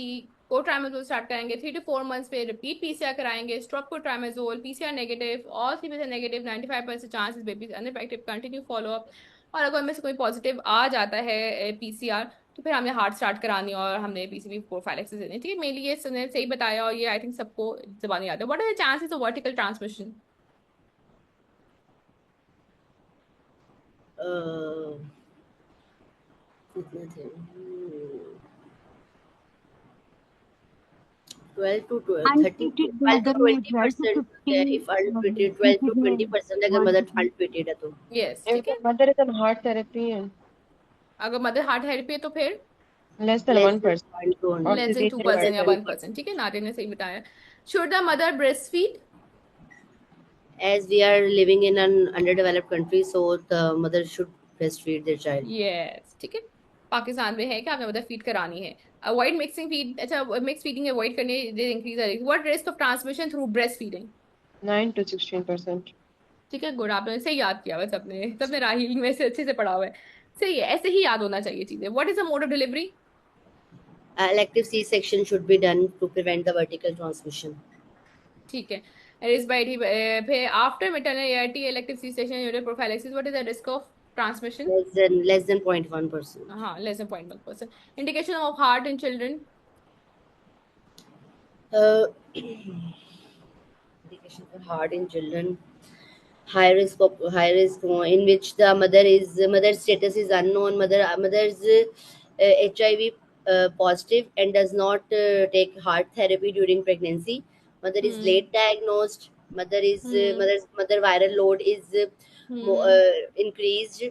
cotrimoxazole start करेंगे, 3 to 4 मंथ्स पे रिपीट PCR कराएंगे, stop cotrimoxazole, PCR negative, all 3% negative, 95% chances baby uninfective, continue follow up. और अगर उनमें से कोई पॉजिटिव आ जाता है PCR, तो फिर हमने हार्ट स्टार्ट करानी और हमने PCV प्रोफाइलेक्सिस देनी, ठीक है। मेनली ये सुने सही बताया और ये आई थिंक सबको जबानी याद है। What are the chances of vertical transmission? कितने थे 12 to 30 Untreated 12 to mother में 12 to 20% 15 if untreated 12 to 20% अगर मदर untreated है तो यस, If ठीक the है। mother is on heart therapy and अगर मदर हार्ट थेरेपी है तो फिर less than less than 1%, 0.2 less than two oxygenated by percent या 20%. 1%, ठीक है। नादिया ने सही बताया। Should the mother breast feed? as we are living in an underdeveloped country so the mother should breastfeed their child yes, ठीक है। पाकिस्तान में है कि आपने मदर फीड करानी है। अवॉइड मिक्सिंग फीड, अच्छा मिक्स फीडिंग अवॉइड करनी है, increase what risk of transmission through breast feeding? 9 to 16%. ठीक है, गुड, आपने सही याद किया, बस सबने सबने राहील में से अच्छे से पढ़ा हुआ है। सही है, ऐसे ही याद होना चाहिए चीजें। What is the mode of delivery? elective C-section should be done to prevent the vertical transmission ठीक है। इज बाई फिर after maternal ART elective C section urine prophylaxis, what is the risk of transmission? less than 0.1%. हाँ, less than 0.1%। Indication of heart in children? Indication for heart in children high risk in which the mother status is unknown, mother's HIV positive and does not take heart therapy during pregnancy, mother is late diagnosed, mother viral load is increased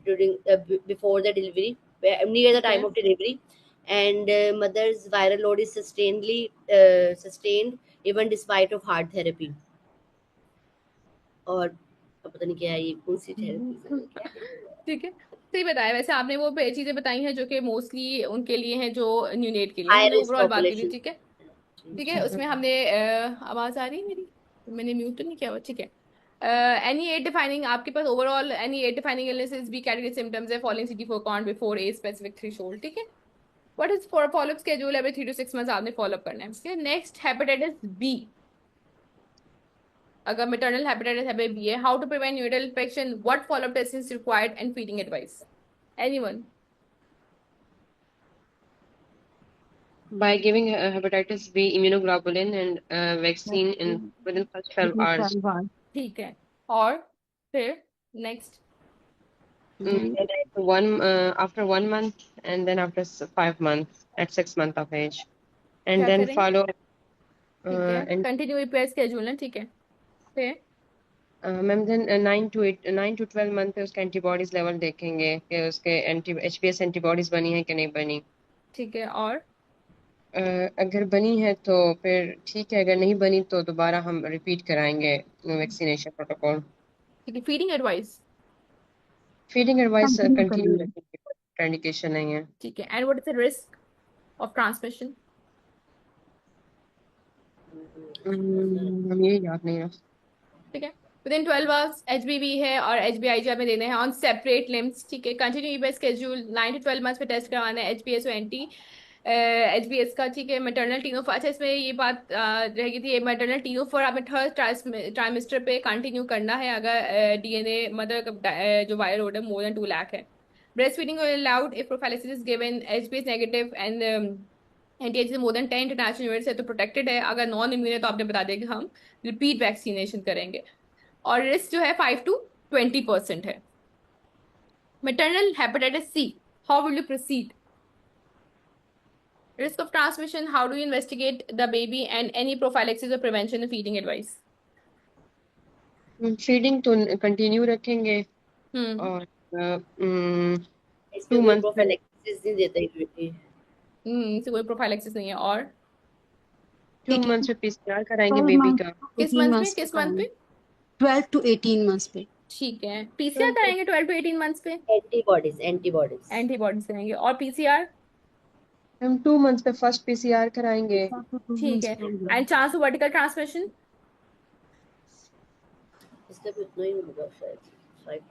during before the delivery, near the time of delivery, and mother's viral load is sustained even despite of heart therapy. और पता नहीं क्या है ये कौन सी therapy ठीक है, सही बताया। वैसे आपने वो चीजें बताई हैं जो कि मोस्टली उनके लिए हैं जो न्यूनेट के लिए, हमने ओवरऑल बात की थी, ठीक है। ठीक है, उसमें हमने आवाज आ रही है मेरी? मैंने म्यूट तो नहीं किया हुआ, ठीक है। एनी एज डिफाइनिंग आपके पास overall any AIDS defining illnesses B category symptoms है following CD4 count before a specific threshold, ठीक है। What is for follow up schedule? Every 3 to 6 months आपने फॉलोअप करना है, ठीक है। नेक्स्ट हेपेटाइटिस बी, अगर maternal hepatitis हमें B है, how to prevent neonatal infection, what follow-up testing is required and feeding advice? Anyone? By giving hepatitis B immunoglobulin and vaccine within first 12 hours. ठीक है, और फिर next? After 1 month and then after 5 months at 6 months of age, and क्या then करेंगे? follow ठीक है, and continue repair schedule है, ठीक है। फिर मैम देन 9 to 12 मंथ पे उसके एंटीबॉडीज लेवल देखेंगे कि उसके HBs एंटीबॉडीज बनी है कि नहीं बनी। ठीक है, और अगर बनी है तो फिर ठीक है, अगर नहीं बनी तो दोबारा हम रिपीट कराएंगे वैक्सीनेशन प्रोटोकॉल। ठीक है, feeding advice. Feeding advice continue continue करेंगे। रखेंगे, इंडिकेशन नहीं है। ठीक है, and what is the risk of transmission? हम ये याद नहीं है। ठीक है, विदिन 12 आवर्स HBV है और HBIG हमें देने हैं ऑन सेपरेट लिम्स। ठीक है, continue by schedule 9 to 12 months पे टेस्ट करवाना है HBS और HBS का। ठीक है, मैटरनल टीनोफर, अच्छा इसमें ये बात रहेगी थी, मैटरनल टीनोफर आपने थर्ड ट्राइमेस्टर पे कंटिन्यू करना है अगर DNA मदर का जो वायर लोड है मोर देन 2 लाख है। Breast feeding allowed if prophylaxis is given HBS negative and anti more than 10 international units है तो प्रोटेक्टेड है। अगर नॉन इम्यून है तो आपने बता दिया कि हम रिपीट वैक्सीनेशन करेंगे। और रिस्क जो है 5 to 20% है। Maternal hepatitis C, how will you proceed? Risk of transmission, how do you investigate the baby, and any prophylaxis or prevention and feeding advice? Feeding तो कंटिन्यू रखेंगे हम्म और इसमें 2 कोई मंथ पे प्रोफिलैक्सिस नहीं देता है। इससे कोई प्रोफाइलेक्सिस नहीं है। और 2 मंथ्स पे PCR कराएंगे 12 बेबी मंथ का। किस 18 मंथ पे, मंथ्स पे किस मंथ पे? 12 to 18 मंथ्स पे। ठीक है, PCR कराएंगे 12 to 18 मंथ्स पे, एंटीबॉडीज एंटीबॉडीज करेंगे। और PCR? हम 2 मंथ्स पे फर्स्ट PCR कराएंगे। ठीक है, and chance of vertical transmission? इसका भी उतना ही होगा शायद, शायद।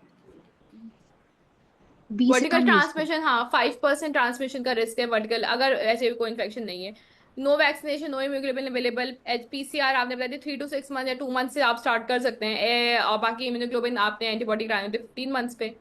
20 से वर्टिकल कम नहीं इसका। ट्रांसमिशन, हाँ 5% ट्रांसमिशन का रिस्क है वर्टिकल, अगर ऐसे भी कोई इन्फेक्शन नहीं है। No vaccination, no immunoglobulin available. HPCR आपने बता दिया 3 to 6 मंथ या 2 मंथ से आप स्टार्ट कर सकते हैं। और बाकी इम्यूनोग्लोबुलिन आपने एंटीबॉडी कराने होते 15 मंथ्स पे।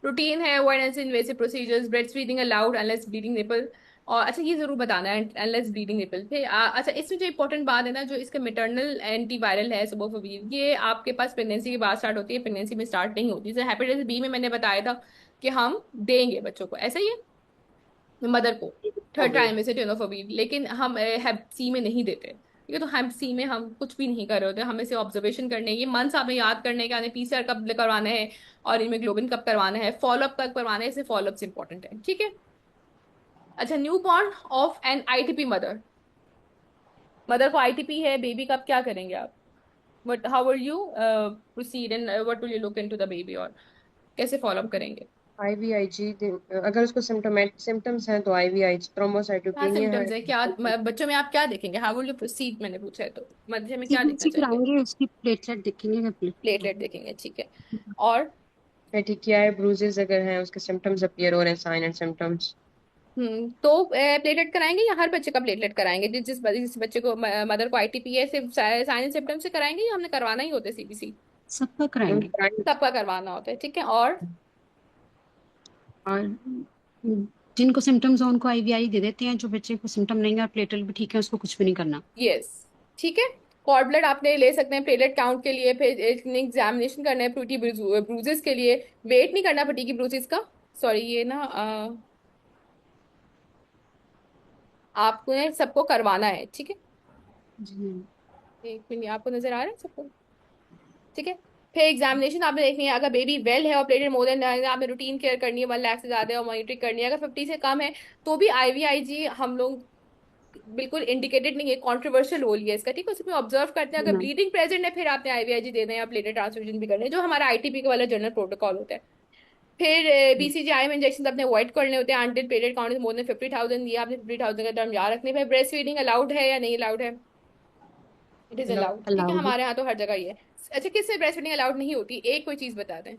रूटीन है avoidance invasive procedures, breast feeding allowed unless bleeding nipple. और अच्छा ये जरूर बताना है अनलेस ब्लीडिंग निपल। फिर अच्छा इसमें जो इंपॉर्टेंट बात है ना, जो इसका मेटर्नल एंटीवायरल है सबोफोविर, ये आपके पास प्रेगनेंसी के बाद स्टार्ट होती है, प्रेगनेंसी में स्टार्ट नहीं होती। जैसे हेपेटाइटिस B में मैंने बताया था कि हम देंगे बच्चों को, ऐसा ही है मदर को थर्ड टाइम में से टेनोफोबिन, लेकिन हम हेप C में नहीं देते। ठीक है, तो हेप C में हम कुछ भी नहीं कर रहे होते, हमें से ऑब्जर्वेशन करने ये मंथ्स हमें याद करने का, PCR कब करवाना है और हीमोग्लोबिन कब करवाना है, फॉलोअप कब करवाना है, इसे फॉलोअप इंपॉर्टेंट है। ठीक है, अच्छा newborn of an ITP mother, mother को ITP है बेबी का, अब क्या करेंगे आप? But how will you proceed and what will you look into the baby, और कैसे फॉलोअप करेंगे? IVIG अगर उसको सिम्टम्स हैं तो IVIG, क्या थ्रोम्बोसाइटोपेनिया है। सिम्टम्स है, क्या बच्चों में आप क्या देखेंगे? हाउ विल यू प्रोसीड मैंने पूछा है तो मध्य में क्या देखना सीक्वेंसी चाहेंगे? कराएंगे, उसकी प्लेटलेट देखेंगे। प्लेटलेट देखेंगे, ठीक है। और पेटिकियाई ब्रूजेस अगर हैं, उसके सिम्टम्स अपीयर हो रहे हैं, साइन एंड सिम्टम्स। तो प्लेटलेट कराएंगे या हर बच्चे का प्लेटलेट कराएंगे? जिस बच्चे को मदर को ITP है सिर्फ साइन सिम्टम्स से कराएंगे या हमने करवाना ही होता है CBC? सबका कराएंगे। सबका करवाना होता है, ठीक है। और जिनको सिम्टम्स हो उनको IVI दे देते हैं, जो बच्चे को सिम्टम नहीं है और प्लेटलेट भी ठीक है उसको कुछ भी नहीं करना। यस, ठीक है। कॉर्ड ब्लड आपने ले सकते हैं प्लेटलेट काउंट के लिए, फिर एग्जामिनेशन करना है प्रूटी ब्रूजेस के लिए, वेट नहीं करना फटीकी ब्रूजेस का। सॉरी ये ना आपको ने सबको करवाना है, ठीक है। जी। एक मिनट, आपको नजर आ रहा है सबको? ठीक है, फिर एग्जामिनेशन आपने देखनी है। अगर बेबी वेल है और प्लेटेड मोर देन, आपने रूटीन केयर करनी है 1 लाख से ज्यादा है और मॉनिटरिंग करनी है। अगर 50 से कम है तो भी IVIG हम लोग बिल्कुल इंडिकेटेड नहीं है, कॉन्ट्रोवर्शियल रोल है इसका, ठीक है। उसमें ऑब्जर्व करते हैं, अगर ब्लीडिंग प्रेजेंट है फिर आपने IVIG देना है या प्लेटेड ट्रांसफ्यूजन भी करना है, जो हमारा ITP का वाला जनरल प्रोटोकॉल होता है। फिर BCG में इंजेक्शन अपने अवॉइड करने होते हैं until plated count is more than 50,000। ये आपने 50,000 का टर्म याद रखने। फिर ब्रेस्ट फीडिंग अलाउड है या नहीं अलाउड है? इट इज अलाउड, ठीक है, अलाउड। हमारे यहाँ तो हर जगह ही है। अच्छा किससे ब्रेस्ट फीडिंग अलाउड नहीं होती, एक कोई चीज बता दें।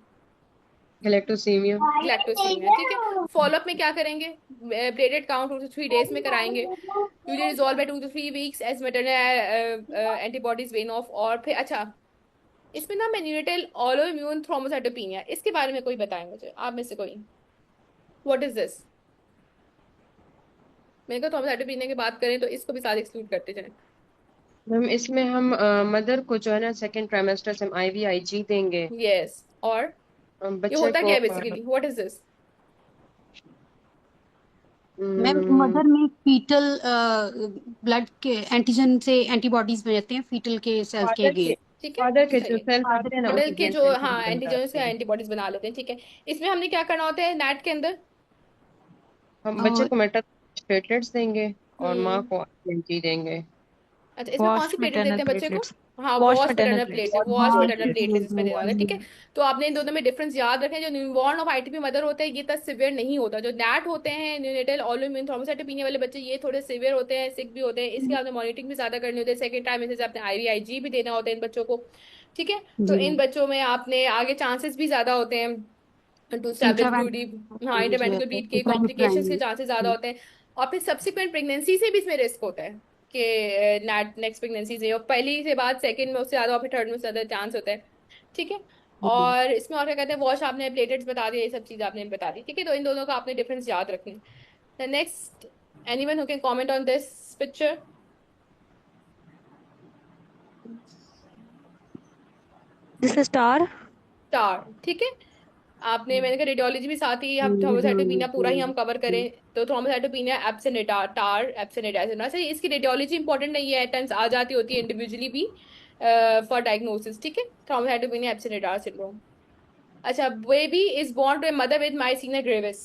गैलेक्टोसीमिया। ग्लैक्टोसीमिया, ठीक है। फॉलोअप में क्या करेंगे? प्लेटेड काउंट 2 to 3 days में कराएंगे, usually resolve by 2 to 3 weeks as maternal antibodies wane off. और फिर अच्छा इसमें ना मैं न्यूनेटल ऑलो इम्यून थ्रोम्बोसाइटोपेनिया, इसके बारे में कोई बताएं मुझे, आप में से कोई, व्हाट इज दिस? मेरे को थ्रोम्बोसाइटोपेनिया की बात करें तो इसको भी साथ एक्सक्लूड करते जाएं। मैम इसमें हम मदर को जो है ना सेकेंड ट्राइमेस्टर से हम IVIG देंगे। यस, और ये बच्चे होता क्या को है basically, what is this? Ma'am mother में फीटल ब्लड के एंटीजन से एंटीबॉडीज बन जाते हैं फीटल के सेल्स के फादर के अगेंस्ट। ठीक है, फादर के जो चलिए। सेल्फ आते फादर हैं ना मदर उसके के अगेंस्ट जो, हाँ, एंटीबॉडी बन एंटीजन्स जाते के हैं। एंटीबॉडीज बना लेते हैं। ठीक है, इसमें हमने क्या करना होता है नैट के अंदर? हम बच्चे को मेटा प्लेटलेट्स देंगे और माँ हम्म को INT देंगे। अच्छा, इसमें कौन सी washed प्लेटेलेट्स देते maternal हैं बच्चे को? platelets. हाँ, Washed wash maternal maternal platelets. Platelet, wash maternal platelets इसमें देना होता है। ठीक है, हाँ, तो आपने इन दोनों में डिफरेंस याद रखें। जो न्यूबॉर्न ऑफ ITP मदर होता है ये इतना सिवियर नहीं होता। जो नैट होते हैं, न्यूनेटल ऑटोइम्यून थ्रोम्बोसाइटोपेनिया वाले बच्चे, ये थोड़े सिवियर होते हैं, सिक भी होते हैं। इसके आपने मॉनिटरिंग भी ज्यादा करनी होती है। सेकंड टाइम में से आपने IVIG भी देना होता है इन बच्चों को। ठीक है, तो जी इन मैम। बच्चों में आपने आगे चांसेस भी ज्यादा होते हैं टू स्टैब्लिश ब्लूडी, हाँ, इंटरवेंट्रिकल ब्लीड के कॉम्प्लिकेशंस के चांसेस ज्यादा होते हैं। और फिर सब्सिक्वेंट प्रेगनेंसी से भी इसमें रिस्क होता है कि नेक्स्ट प्रेगनेंसी से, और पहली से बाद सेकंड में उससे ज्यादा, और फिर थर्ड में उससे ज्यादा चांस होता है। ठीक है, और इसमें और क्या कहते हैं, वॉश आपने, प्लेटेट्स बता दिया, ये सब चीज आपने बता दी। ठीक है, तो इन दोनों का आपने डिफरेंस याद रखना है। Next, anyone who can comment on this picture? This is star. Star, ठीक है। आपने, मैंने कहा रेडियोलॉजी भी साथ ही, हम थ्रोम्बोसाइटोपेनिया पूरा ही हम कवर करें। तो थ्रोम्बोसाइटोपेनिया एब्सेनेटा, टार एब्सेनेटाइजर से, इसकी रेडियोलॉजी इंपॉर्टेंट नहीं है, टेंस आ जाती होती है इंडिविजुअली भी फॉर डायग्नोसिस। ठीक है, थ्रोम्बोसाइटोपेनिया एब्सेनेटा सिंड्रोम। अच्छा, baby is born to a mother with myasthenia gravis.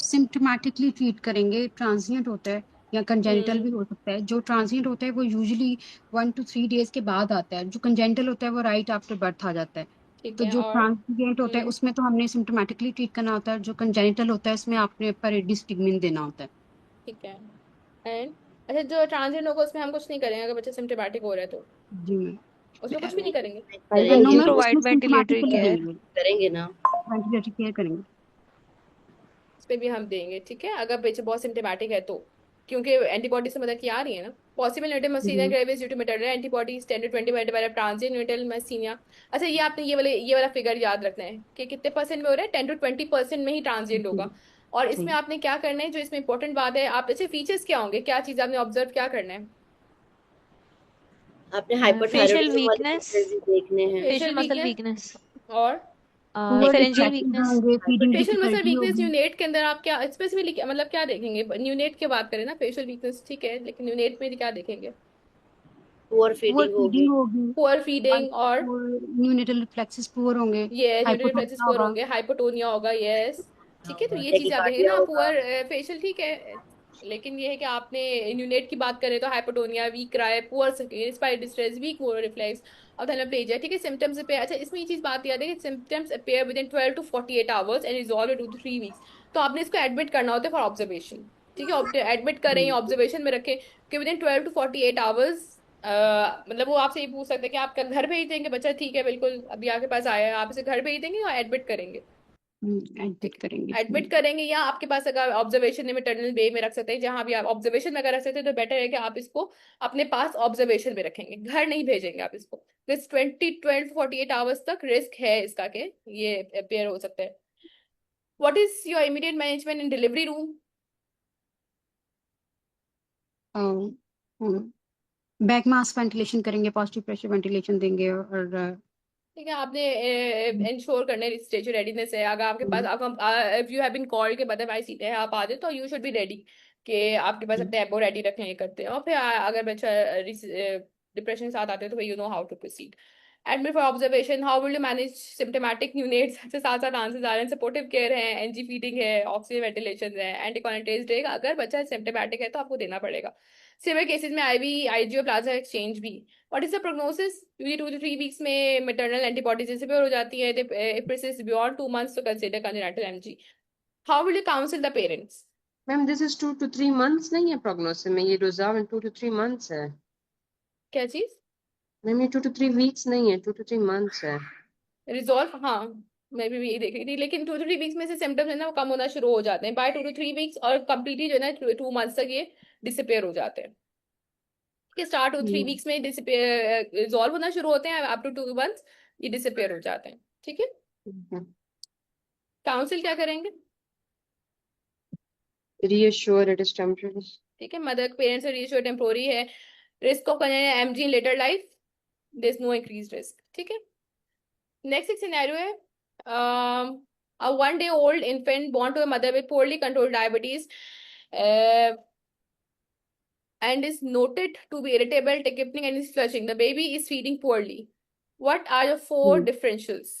Symptomatically treat करेंगे। ट्रांजिएंट होता है या कंजेनिटल भी हो सकता है। जो ट्रांजिएंट होता है वो यूजुअली 1 to 3 days के बाद आता है। जो कंजेनिटल होता है वो राइट आफ्टर बर्थ आ जाता है। ठीक तो है, जो और ट्रांजिएंट होता है उसमें तो हमने सिम्टोमेटिकली ट्रीट करना होता है। जो कंजेनिटल होता है उसमें आपने पेरिडिस्टिगमिन देना होता है। ठीक है, एंड अच्छा, जो ट्रांजिएंट होगा उसमें हम कुछ नहीं करेंगे अगर बच्चा सिम्टोमेटिक हो रहा है तो? जी मैम। उसमें कुछ भी नहीं करेंगे? नो करेंगे You मैम, तो, provide उसमें ventilatory सिम्टोमेटिकली care. देंगे। करेंगे ना। वेंटिलेटरी केयर करेंगे। इस पे भी हम देंगे। ठीक है, अगर बच्चा बहुत सिम्टोमेटिक है तो, क्योंकि एंटीबॉडी से मदद की आ रही है ना। पॉसिबल न्यूटल मसीनिया जी gravis due to maternal antibodies 10 to 20 multiply transient neonatal myasthenia. अच्छा, ये आपने ये वाला फिगर याद रखना है कि कितने परसेंट में हो रहा है, 10 to 20% में ही ट्रांजिएंट जी होगा। और इसमें जी। आपने क्या करना है, जो इसमें इंपॉर्टेंट बात है, आप अच्छे फीचर्स क्या होंगे, क्या चीज आपने ऑब्जर्व क्या करना है? आपने Facial हाइपोथायराइडिज्म वाले फीचर्स weakness. भी देखने हैं। Facial facial muscle weakness, weakness. और पुअर Pharyngeal रिफ्लेक्सेस weakness. होंगे, feeding facial muscle difficulty weakness होगी। न्यूनेट के अंदर आप क्या स्पेसिफिकली, मतलब क्या देखेंगे? न्यूनेट की बात करें ना, फेशियल वीकनेस ठीक है, लेकिन न्यूनेट में क्या देखेंगे? पुअर पुअर फीडिंग होगी। फीडिंग होगी। पुअर फीडिंग, और न्यूनेटल रिफ्लेक्सेस पुअर होंगे। ये न्यूट्रिएंट रिफ्लेक्सेस हाइपोटोनिया पुअर होगा। होंगे, हाइपोटोनिया होगा, यस। ठीक है, तो ये चीजें आप देखेंगे टैकिकार्डिया ना, होगा। पुअर फेशियल, ठीक है। लेकिन ये है कि आपने न्यूनेट की बात करें तो हाइपोटोनिया, वीक राय, पुअर इंस्पायर्ड डिस्ट्रेस, वीक मोर रिफ्लेक्स और थैलेप्लेजिया। ठीक है, सिम्टम्स पे, अच्छा इसमें ये चीज बात याद है कि symptoms appear with in 12 to 48 hours and resolve in 2 to 3 weeks. तो आपने इसको एडमिट करना होता है फॉर ऑब्जर्वेशन। ठीक है, एडमिट करें या ऑब्जर्वेशन में रखें कि विद इन 12 to 48 आवर्स। मतलब वो आपसे ये पूछ सकते हैं कि आप घर भेज देंगे बच्चा, ठीक है बिल्कुल अभी आपके पास आया है, आप इसे घर भेज देंगे या एडमिट करेंगे? एडमिट करेंगे इसमें। एडमिट करेंगे, या आपके पास अगर ऑब्जर्वेशन में मैटरनल बे में रख सकते हैं, जहां भी आप ऑब्जर्वेशन में अगर रख सकते हैं तो बेटर है कि आप इसको अपने पास ऑब्जर्वेशन में रखेंगे, घर नहीं भेजेंगे आप इसको। दिस 12 to 48 आवर्स तक रिस्क है इसका कि ये अपेयर हो सकता है। What is your immediate management in delivery room? Back mass ventilation करेंगे, पॉजिटिव प्रेशर वेंटिलेशन देंगे और ठीक है, आपने इंश्योर करने स्टेज रेडीनेस है। अगर आपके पास, if you have been called के बदर भाई सीधे आप आ जाए, तो यू शुड बी रेडी कि आपके पास अपने एबो रेडी रखने करते हैं। और फिर अगर बच्चा डिप्रेशन के साथ आते हैं तो you know how to proceed. Admit for observation, how will you manage symptomatic neonates से साथ साथ आंसर्स आ रहे हैं, सपोर्टिव केयर है, एनजी फीडिंग है, ऑक्सीजन वेंटिलेशन है, एंटीकॉन्टेज ड्रग अगर बच्चा सिम्टोमेटिक है तो आपको देना पड़ेगा। सिवियर केसेस में IV IG और प्लाज्मा एक्सचेंज भी। What is the prognosis? Usually 2 to 3 weeks में मैटरनल एंटीबॉडीज डिसअपियर हो जाती है। इफ परसिस्ट बियॉन्ड 2 months तो consider congenital MG। How will you council the parents? Ma'am this is 2 to 3 months नहीं है prognosis में, ये रिजर्व इन 2 to 3 months है। क्या चीज? मैम ये 2 to 3 weeks नहीं है, 2 to 3 months है। रिजॉल्व, हाँ, मैं भी यही देख रही थी, लेकिन 2 to 3 वीक्स में से सिम्टम्स है ना वो कम होना शुरू हो जाते हैं बाय 2 to 3 वीक्स, और कम्प्लीटली जो है ना 2 months तक ये डिसअपियर हो जाते हैं। कि स्टार्ट हो 3 वीक्स में डिसअपियर रिजॉल्व होना शुरू होते हैं, अप टू 2 months ये डिसअपियर हो जाते हैं। ठीक है, काउंसिल क्या करेंगे? Reassure it is temporary. ठीक है, मदर पेरेंट्स रीअश्योर टेम्पोररी है। Risk of MG in later life, there is no increase risk. ठीक है, नेक्स्ट एक सिनेरियो है, a 1 day old infant born to a mother with poorly controlled diabetes, and is noted to be irritable, tachypneic, and is flushing. The baby is feeding poorly. What are your four differentials?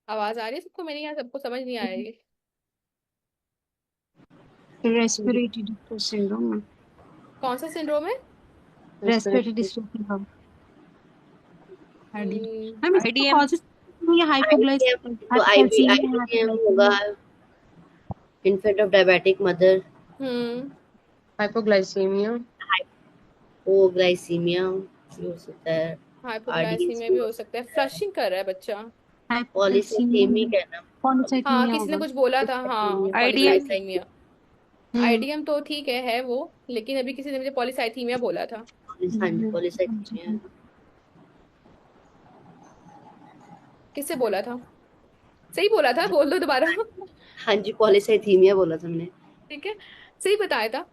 आवाज आ रही है सबको? मेरे यहाँ सबको समझ नहीं आ रही है। रेस्पिरेटरी डिस्ट्रेस सिंड्रोम है। कौन सा सिंड्रोम है? Respiratory distress syndrome. मैम इसका IDM कॉजेस ये IBM तो IBM होगा, infant of diabetic mother, Hypoglycemia, hypoglycemia भी हो सकता है, हाइपोग्लाइसीमिया भी हो सकता है। फ्लशिंग कर रहा है बच्चा। पॉलीसाइथेमिक है ना, हाँ, किसी ने कुछ बोला था। हाँ, IDM पॉलीसाइथीमिया। आईडीएम तो ठीक है वो, लेकिन अभी किसी ने मुझे पॉलीसाइथीमिया बोला था। हाँ जी पॉलीसाइथेमिया। किससे बोला था? सही बोला था? बोल दो दोबारा। हाँ जी पॉलीसाइथेमिया बोला था मैंने। ठीक है, सही बताया था।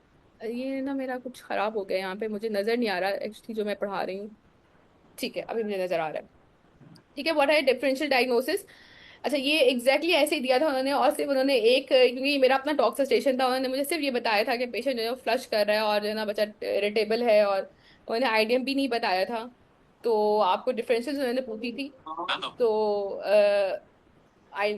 ये ना मेरा कुछ खराब हो गया यहाँ पे, मुझे नजर नहीं आ रहा एक्चुअली जो मैं पढ़ा रही हूँ। ठीक है, अभी मुझे नजर आ रहा है। ठीक है, व्हाट है डिफरेंशियल डायग्नोसिस? अच्छा, ये एग्जैक्टली ऐसे ही दिया था उन्होंने, और सिर्फ उन्होंने एक, क्योंकि मेरा अपना टॉक्स स्टेशन था, उन्होंने मुझे सिर्फ ये बताया था कि पेशेंट जो है फ्लश कर रहा है और जो है ना बच्चा इरिटेबल है, और उन्होंने आईडीएम भी नहीं बताया था। तो आपको डिफरेंशियल उन्होंने पूछी थी, तो आई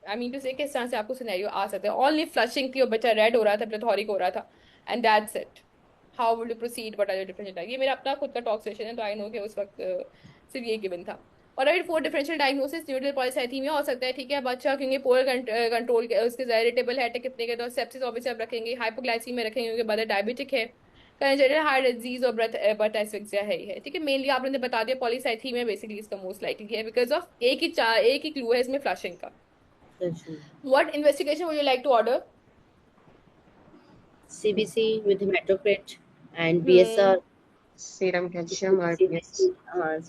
आई मीन टू से किस तरह से आपको सिनेरियो आ सकता है। ओनली फ्लशिंग थी और बच्चा रेड हो रहा था, प्लेथोरिक हो रहा था, and that's it. How will you proceed, what are your differential? ये मेरा अपना खुद का टॉक सेशन है, तो आई नो कि उस वक्त सिर्फ ये गिवन था। और right, four differential diagnosis neutral polycythaemia हो सकता है। ठीक है, बच्चा क्योंकि पोअर कंट्रोल उसके इरिटेबल है, कितने के तो सेप्सिस ऑब्वियसली आप रखेंगे, हाइपोग्लाइसीमिया रखेंगे क्योंकि मदर डायबिटिक है, कंजेनिटल हार्ट डिजीज और बर्थ एस्फिक्सिया है ही है। ठीक है, मेनली आपने बता दिया पॉलीसाइथीमिया बेसिकली इसका मोस्ट लाइकली है, बिकॉज ऑफ एक ही क्लू है इसमें, फ्लशिंग का। What investigation would you like to order? CBC with hematocrit and BSR, serum calcium, RPS,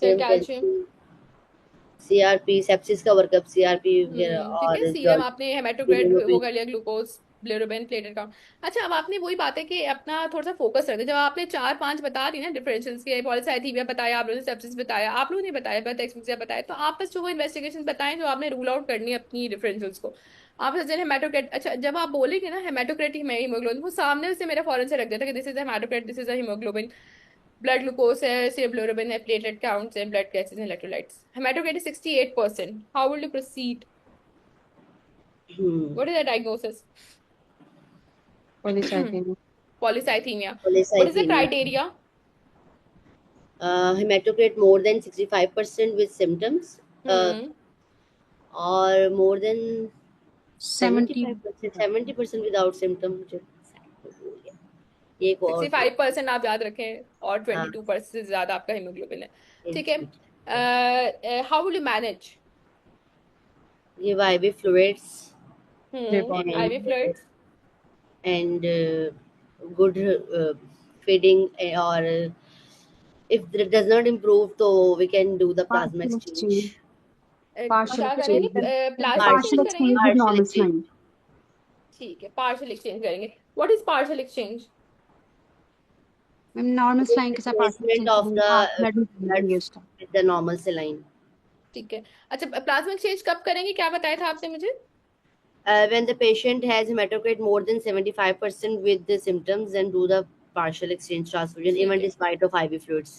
serum calcium, CRP, sepsis का वर्कअप, CRP वगैरह, ठीक और है, सीरम आपने हेमाटोक्रेट वो कर लिया, ग्लूकोज, बिलिरुबिन, प्लेटलेट काउंट। अच्छा, अब आपने वही बात है कि अपना थोड़ा सा फोकस रखते, जब आपने 4-5 बता दी ना डिफरेंशियल्स के, पॉलीसाइथीमिया बताया, आप लोगों ने सेप्सिस बताया, आप लोगों ने बताया बर्थ एस्फिक्सिया बताया, तो आप बस जो वो इन्वेस्टिगेशन बताएं जो आपने रूल आउट करनी है अपनी डिफरेंशियल्स को। आप सजेस्ट हेमाटोक्रेट, अच्छा जब आप बोलेंगे ना हेमाटोक्रेट हीमोग्लोबिन, वो सामने से मेरे फॉरन से रख देता कि this is haematocrit, this is haemoglobin, blood glucose है, सेरम बिलिरुबिन है, प्लेटलेट काउंट्स है, ब्लड गैसेस हैं, electrolytes. Haematocrit is 68%. How will you proceed? What is the diagnosis? polycythemia, Polycythemia. What is the polycythemia. criteria? Hematocrit more than 65% with symptoms, or more than 75%, 70% without symptoms. ये को 65% आप याद रखें, और 22% से ज्यादा आपका हीमोग्लोबिन है। ठीक है, how will you manage? Give IV fluids, IV fluids, and good feeding, or if it does not improve, so we can do the plasma exchange. Partial क्या करेंगे? exchange. प्लाज्मा Partial एक्सचेंज करेंगे। with normal slime. ठीक है, partial exchange करेंगे। What is partial exchange? Normal slime के साथ partial Replacement exchange of the blood used. with the normal saline. ठीक है, अच्छा प्लाज्मा एक्सचेंज कब करेंगे, क्या बताया था आपने मुझे? When the patient has hematocrit more than 75% with the symptoms, then do the partial exchange transfusion, even despite of IV fluids.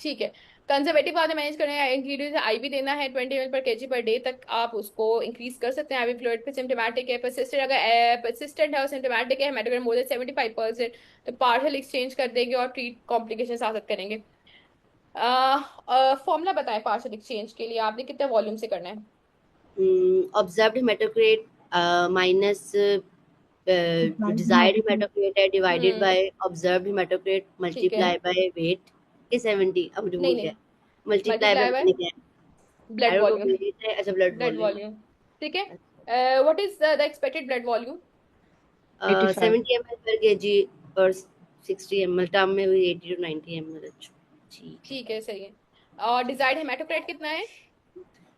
ठीक है, कंजर्वेटिव आपने मैनेज करना है, इंग्रेडिएंट्स आईवी देना है 20 ml per kg per day तक, आप उसको इंक्रीज कर सकते हैं आईवी फ्लूइड पे। सिम्टोमेटिक है, परसिस्टेंट, अगर परसिस्टेंट है और सिम्टोमेटिक है, हेमाटोक्रिट मोर देन 75%, तो पार्शियल एक्सचेंज कर देंगे और ट्रीट कॉम्प्लिकेशन आ सकते करेंगे। फॉर्मूला बताएं पार्शियल एक्सचेंज के लिए, आपने कितने वॉल्यूम से करना है? Observed hematocrit minus desired hematocrit divided by observed hematocrit multiply by weight के 70, अब भूल गया, multiply by ब्लड वॉल्यूम। अच्छा ब्लड वॉल्यूम, ठीक है। What is the expected blood volume? 70 ml per kg और 60 ml, टर्म में भी 80 to 90 ml। ठीक है, सही है। और डिजायर्ड हेमाटोक्रेट कितना है?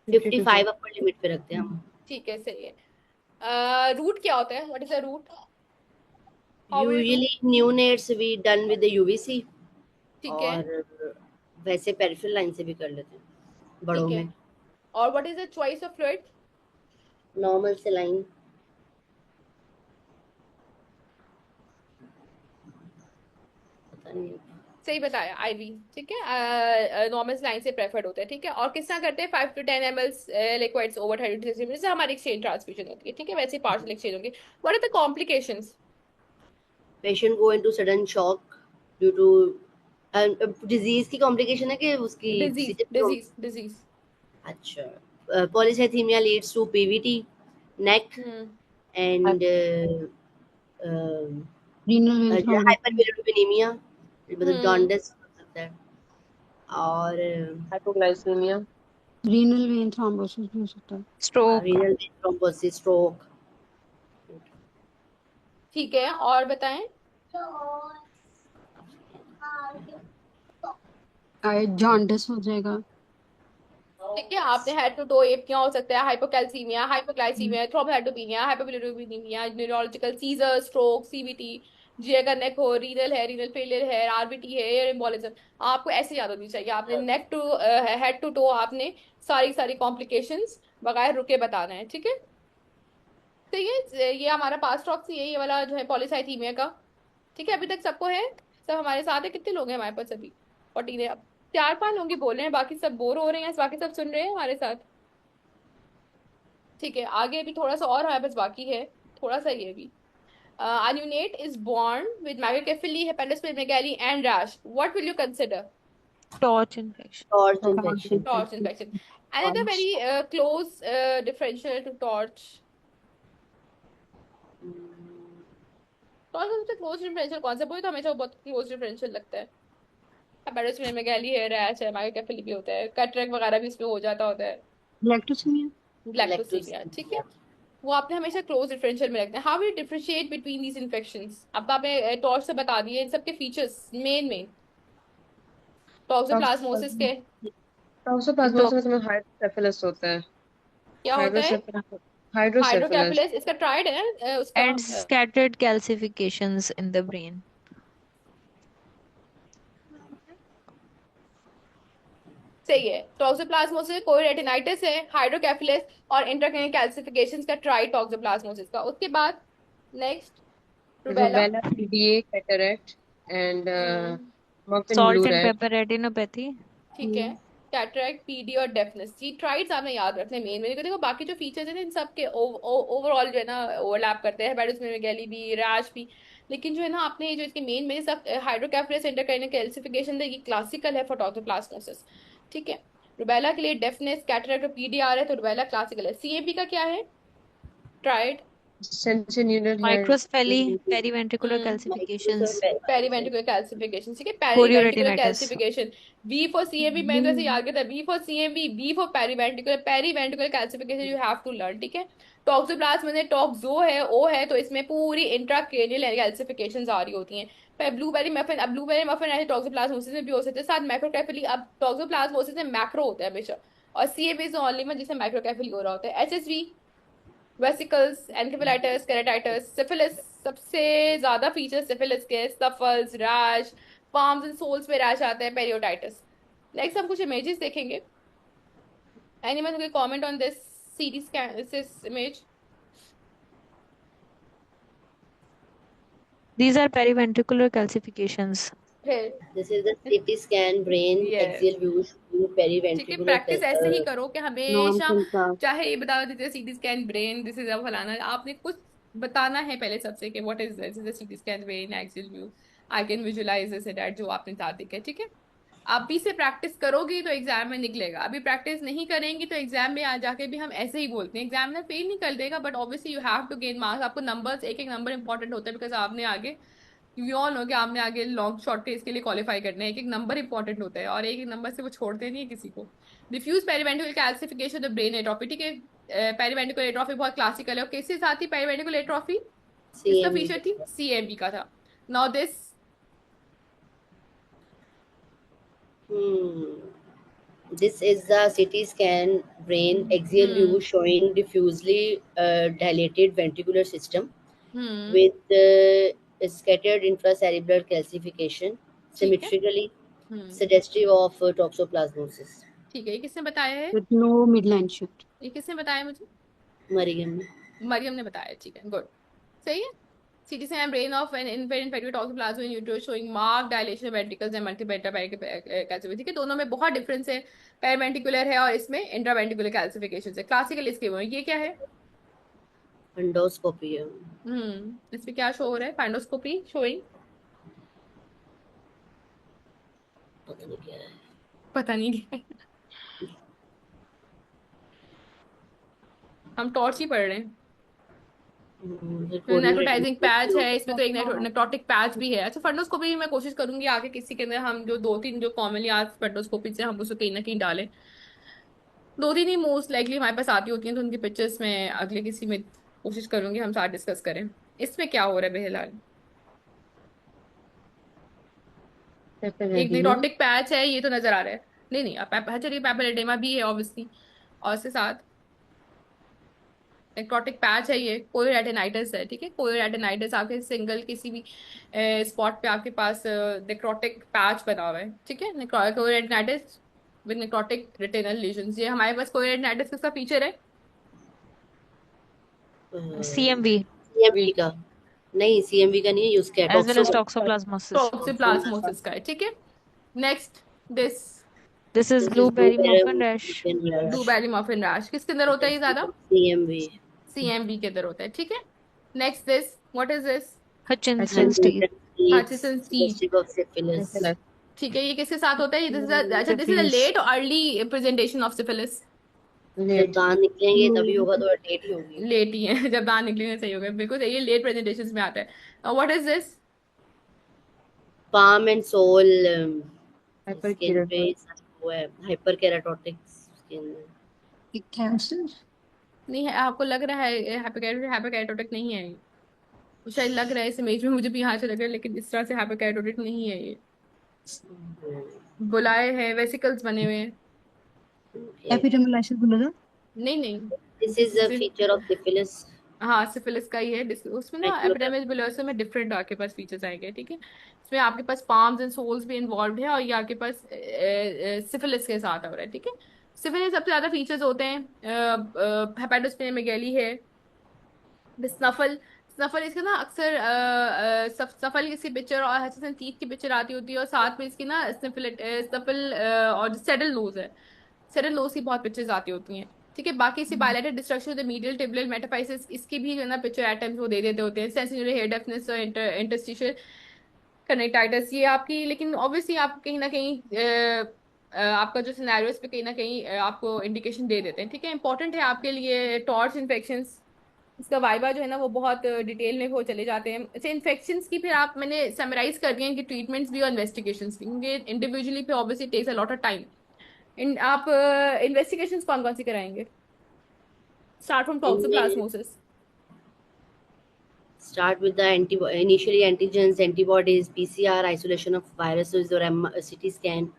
55 अपर लिमिट पे रखते हैं हम। ठीक है, सही है। रूट क्या होता है? What is the root? Usually neonates we done with the UVC, ठीक है, और वैसे पेरिफेरल लाइन से भी कर लेते हैं बड़ों में। और what is the choice of fluid? Normal saline. पता नहीं। सही बताया, आईवी। ठीक है, नॉर्मल लाइन से प्रेफर्ड होता है। ठीक है, और किस तरह करते हैं 5 to 10 ml liquids over 30 to 60 minute से हमारी एक्सचेंज ट्रांसफ्यूजन होती है। ठीक है, वैसे पार्शियल एक्सचेंज होंगे। What are the complications? Patient go into sudden shock due to disease की complication है कि उसकी डिजीज seizure की डिजीज डिजीज अच्छा polycythemia leads to PVT, neck and renal vein thrombosis, hyperbilirubinemia मतलब jaundice हो सकता है और Hypoglycemia. रीनल वेन थ्रोम्बोसिस भी हो सकता है। Stroke. renal vein thrombosis, stroke. ठीक है, और बताएं। जॉन्डिस हो जाएगा। ठीक है, आपने हेड टू टो एप क्या हो सकता है? Hypocalcaemia, hypoglycaemia, thrombocytopenia, hypobilirubinaemia, neurological seizure, stroke, CBT, जिगर का नेक हो, रीनल फेलियर है, आरबीटी है, एयर एम्बोलिज्म। आपको ऐसे याद होनी चाहिए। आपने neck to head to toe आपने सारी सारी कॉम्प्लिकेशंस बगैर रुके बताना है। ठीक है, तो ये हमारा पास्ट टॉक है, ये वाला जो है पॉलीसाइथीमिया का। ठीक है, अभी तक सबको है? सब हमारे साथ है? कितने लोग हैं हमारे पास अभी? 14 है। अब 4-5 लोग ही बोल रहे हैं, बाकी सब बोर हो रहे हैं, बाकी सब सुन रहे हैं हमारे साथ। ठीक है, आगे भी थोड़ा सा और हमारे पास बाकी है, थोड़ा सा ये भी। Anunate is born with microcephaly, hepatosplenomegaly, and rash. What will you consider? Torch infection. Torch infection. Torch infection. Another very close differential to torch. torch सबसे close differential कौन सा? वो तो हमेशा बहुत close differential लगता है। hepatosplenomegaly है, rash है, microcephaly भी होता है, कैटरेक्ट वगैरह भी इसमें हो जाता होता है, लैक्टोसीमिया, ग्लैक्टोसीमिया। ठीक है, वो आपने हमेशा क्लोज डिफरेंशियल में रखना है। How you differentiate between these infections? अब आपने टॉर्च से बता दिए इन सबके फीचर्स। मेन टॉक्सोप्लाज्मोसिस के Toxoplasmosis में hydrocephalus होता है. क्या होता है? Hydrocephalus. हाइड्रोकेफेलस इसका ट्राइड है ना, उसका And scattered calcifications in the brain. सही है। टॉक्सोप्लाज्मोसिस कोई रेटिनाइटिस है, हाइड्रोकेफेलस और इंट्राक्रैनियल कैल्सिफिकेशंस का ट्राइड टॉक्सोप्लाज्मोसिस का। उसके बाद next rubella. Rubella, PDA, cataract, and muffin Salt blue and rash. pepper retinopathy. ठीक है, कैटरेक्ट, पीडी और डेफनेस, ये ट्राइड्स आपने याद रखने मेन में। देखो बाकी जो फीचर्स हैं ना, इन सब के ओवरऑल जो है ना ओवरलैप करते हैं, हेपेटोस्प्लेनोमेगाली भी, रैश भी। लेकिन जो है ना आपने जो इसके मेन में सब हाइड्रोकेफेलस इंटरक्रैनियल कैल्सिफिकेशन, ये क्लासिकल है फॉर टॉक्सोप्लाज्मोसिस। ठीक है, रुबेला के लिए डेफनेस, कैटरेक्ट और पीडी आ रहा है, तो रुबेला क्लासिकल है। सीएपी का क्या है? Triad, Sensorineural Microcephaly, periventricular calcifications, periventricular calcification. ठीक है, periventricular chorioretinitis. Calcification. B for CMV, मैंने तो ऐसे याद किया था, B for CMV, B for periventricular calcification you have to learn. ठीक है, टॉक्सोप्लाज्म में टॉक्सो है, ओ है, तो इसमें पूरी इंट्राक्रेनियल कैल्सिफिकेशंस आ रही होती हैं। ब्लूबेरी मफिन, अब ब्लूबेरी मफिन ऐसे टॉक्सोप्लाज्मोसिस में भी हो सकते हैं, साथ मैक्रोकेफेली। अब टॉक्सोप्लाज्मोसिस में मैक्रो होता है हमेशा, और सीएमबी इज ओनली में जिसमें माइक्रोकेफेली हो रहा होता है। HSV, vesicles, encephalitis, keratitis, syphilis. सबसे ज्यादा फीचर सिफिलिस के, सफल्स, रैश, पाम्स एंड सोल्स पे रैश आता है, पेरियोडाइटिस। नेक्स्ट हम कुछ इमेजेस देखेंगे। Anyone will comment on this CT scan, this image? These are periventricular calcifications. फिर This is the CT scan brain Yes. axial view showing ठीक है, periventricular प्रैक्टिस ऐसे ही करो कि नॉन हमेशा कंट्रास्ट, चाहे ये बता देते CT scan brain, this is a फलाना, आपने कुछ बताना है पहले सबसे कि what is this, is a CT scan brain axial view, I can visualise this that, जो आपने साथ देखा है। ठीक है, आप भी से प्रैक्टिस करोगी तो एग्जाम में निकलेगा। अभी प्रैक्टिस नहीं करेंगी तो एग्जाम में आ जाके भी हम ऐसे ही बोलते हैं, एग्जामिनर फेल नहीं कर देगा, but obviously you have to gain marks. आपको नंबर्स, एक एक नंबर इंपॉर्टेंट होता है, बिकॉज आपने आगे, यू ऑल नो कि आपने आगे लॉन्ग शॉर्ट के इसके लिए क्वालिफाई करना है। एक एक नंबर इंपॉर्टेंट होता है, और एक एक नंबर से वो छोड़ते नहीं है किसी को। Diffuse periventricular calcification of brain atrophy. ठीक है, पेरिवेंट्रिकुलर एट्रोफी बहुत क्लासिकल है, और किसके साथ ही पेरिवेंट्रिकुलर एट्रोफी किसका CMB. फीचर थी? सीएमबी का था। Now this This is the CT scan brain axial view showing diffusely dilated ventricular system with scattered intracerebral calcification, symmetrically suggestive of toxoplasmosis. ठीक है, ये किसने बताया है? with no midline shift. ये किसने बताया मुझे? मरियम ने। मरियम ने बताया, ठीक है, गुड, सही है। CT scan brain of an infant in pediatric toxoplasma in utero showing marked dilation of ventricles and multiple calcification, ठीक है, दोनों में बहुत डिफरेंस है, पेरावेंट्रिकुलर है और इसमें इंट्रावेंट्रिकुलर कैल्सिफिकेशन है। क्लासिकल इसके वो है। ये क्या है? एंडोस्कोपी है। इसमें क्या शो हो रहा है? पैंडोस्कोपी शोइंग, पता नहीं क्या है। पता नहीं क्या है। हम टॉर्च ही पढ़ रहे हैं। नेक्रोटाइजिंग पैच है, इसमें तो एक नेक्रोटिक पैच भी है। अच्छा, फंडोस्कोपी मैं कोशिश करूंगी आगे किसी के अंदर हम जो 2-3 जो कॉमनली आज फंडोस्कोपी से हम उसको कहीं ना कहीं डालें। 2-3 ही मोस्ट लाइकली हमारे पास आती होती हैं, तो उनकी पिक्चर्स में अगले किसी में कोशिश करूंगी हम साथ डिस्कस करें। इसमें क्या हो रहा है बेहलाल? एक नेक्रोटिक पैच है, ये तो नजर आ रहा है। नहीं नहीं, चलिए पैपिलोडेमा भी है ऑब्वियसली, और उसके साथ नेक्रोटिक पैच है, ये कोलेरेटिनाइटिस है, ठीक है। कोलेरेटिनाइटिस आपके सिंगल किसी भी स्पॉट पे आपके पास नेक्रोटिक पैच बना हुआ है, ठीक है। कोलेरेटिनाइटिस विद नेक्रोटिक रेटिनल लीजन्स, ये हमारे पास कोलेरेटिनाइटिस किसका फीचर है? CMV सीएमवी का नहीं, सीएमवी का नहीं है, use as well as toxoplasmosis. टॉक्सिप्लाज्मोसिस का है, ठीक है। Next, this This is blueberry muffin rash. Blueberry muffin rash किसके अंदर होता है ये ज्यादा? सीएमवी। CMV के अंदर होता है, ठीक है। Next, this what is this? Hutchinson's teeth. Hutchinson's teeth, ठीक है। ये किसके साथ होता है? अच्छा, this is a late early presentation of syphilis. जब दांत निकलेंगे तभी होगा, तो लेट ही होगी। लेट ही है, जब दांत निकलेंगे सही हो गए, बिल्कुल सही है, लेट प्रेजेंटेशन में आता है। What is this? Palm and sole skin पे वो है, हाइपर केराटोटिक स्किन। एक कैंसर नहीं है, आपको लग रहा है हाइपरकेराटोटिक नहीं है ये, शायद लग रहा है इस इमेज में मुझे भी यहाँ से लग रहा है, लेकिन इस तरह से हाइपरकेराटोटिक नहीं है ये। बुलाए हैं, वेसिकल्स बने हुए हैं। एपिडर्मलाइसिस बोला था। नहीं नहीं, this is a feature of syphilis. हाँ सिफिलिस का ही है। उसमें ना एपिडेमिक बुलोसा में डिफरेंट आपके पास फीचर्स आएंगे, ठीक है। इसमें आपके पास पाम्स एंड सोल्स भी इन्वॉल्व है, और ये आपके पास सिफिलिस के साथ हो रहा है, ठीक है। सिफिलिस सबसे ज्यादा फीचर्स होते हैं, हेपेटोस्प्लेनोमेगाली है, स्नफल। स्नफल इसके ना अक्सर सफल इसकी पिक्चर और हचसन टीथ की पिक्चर आती होती है, और साथ में इसकी ना स्नफल और सेडल नोज है, सेडल नोज की बहुत पिक्चर्स आती होती हैं, ठीक है। बाकी इसी बायलेटेड destruction the medial tubular metaphysis, इसकी भी जो है ना पिक्चर एटम्स वो दे देते होते हैं। सेंसिटिव हेयर डेफनेस और इंटरस्टिशियल कनेक्टाइटिस, ये आपकी, लेकिन ऑब्वियसली आप कहीं ना कहीं आपका जो सिनेरियो इस पे कहीं ना कहीं आपको इंडिकेशन दे देते हैं, ठीक है। इंपॉर्टेंट है आपके लिए टॉर्च इन्फेक्शंस, इसका वाइबा जो है ना वो बहुत डिटेल में वो चले जाते हैं। अच्छा, इन्फेक्शंस की फिर आप मैंने समराइज कर दिए हैं कि ट्रीटमेंट्स भी और इन्वेस्टिगेशंस भी, क्योंकि इंडिविजुअली पे obviously takes a lot of time. आप इन्वेस्टिगेशंस कौन कौन सी कराएंगे? Start from toxoplasmosis. Start with the initially antigens, antibodies, PCR, isolation of viruses और CT scan।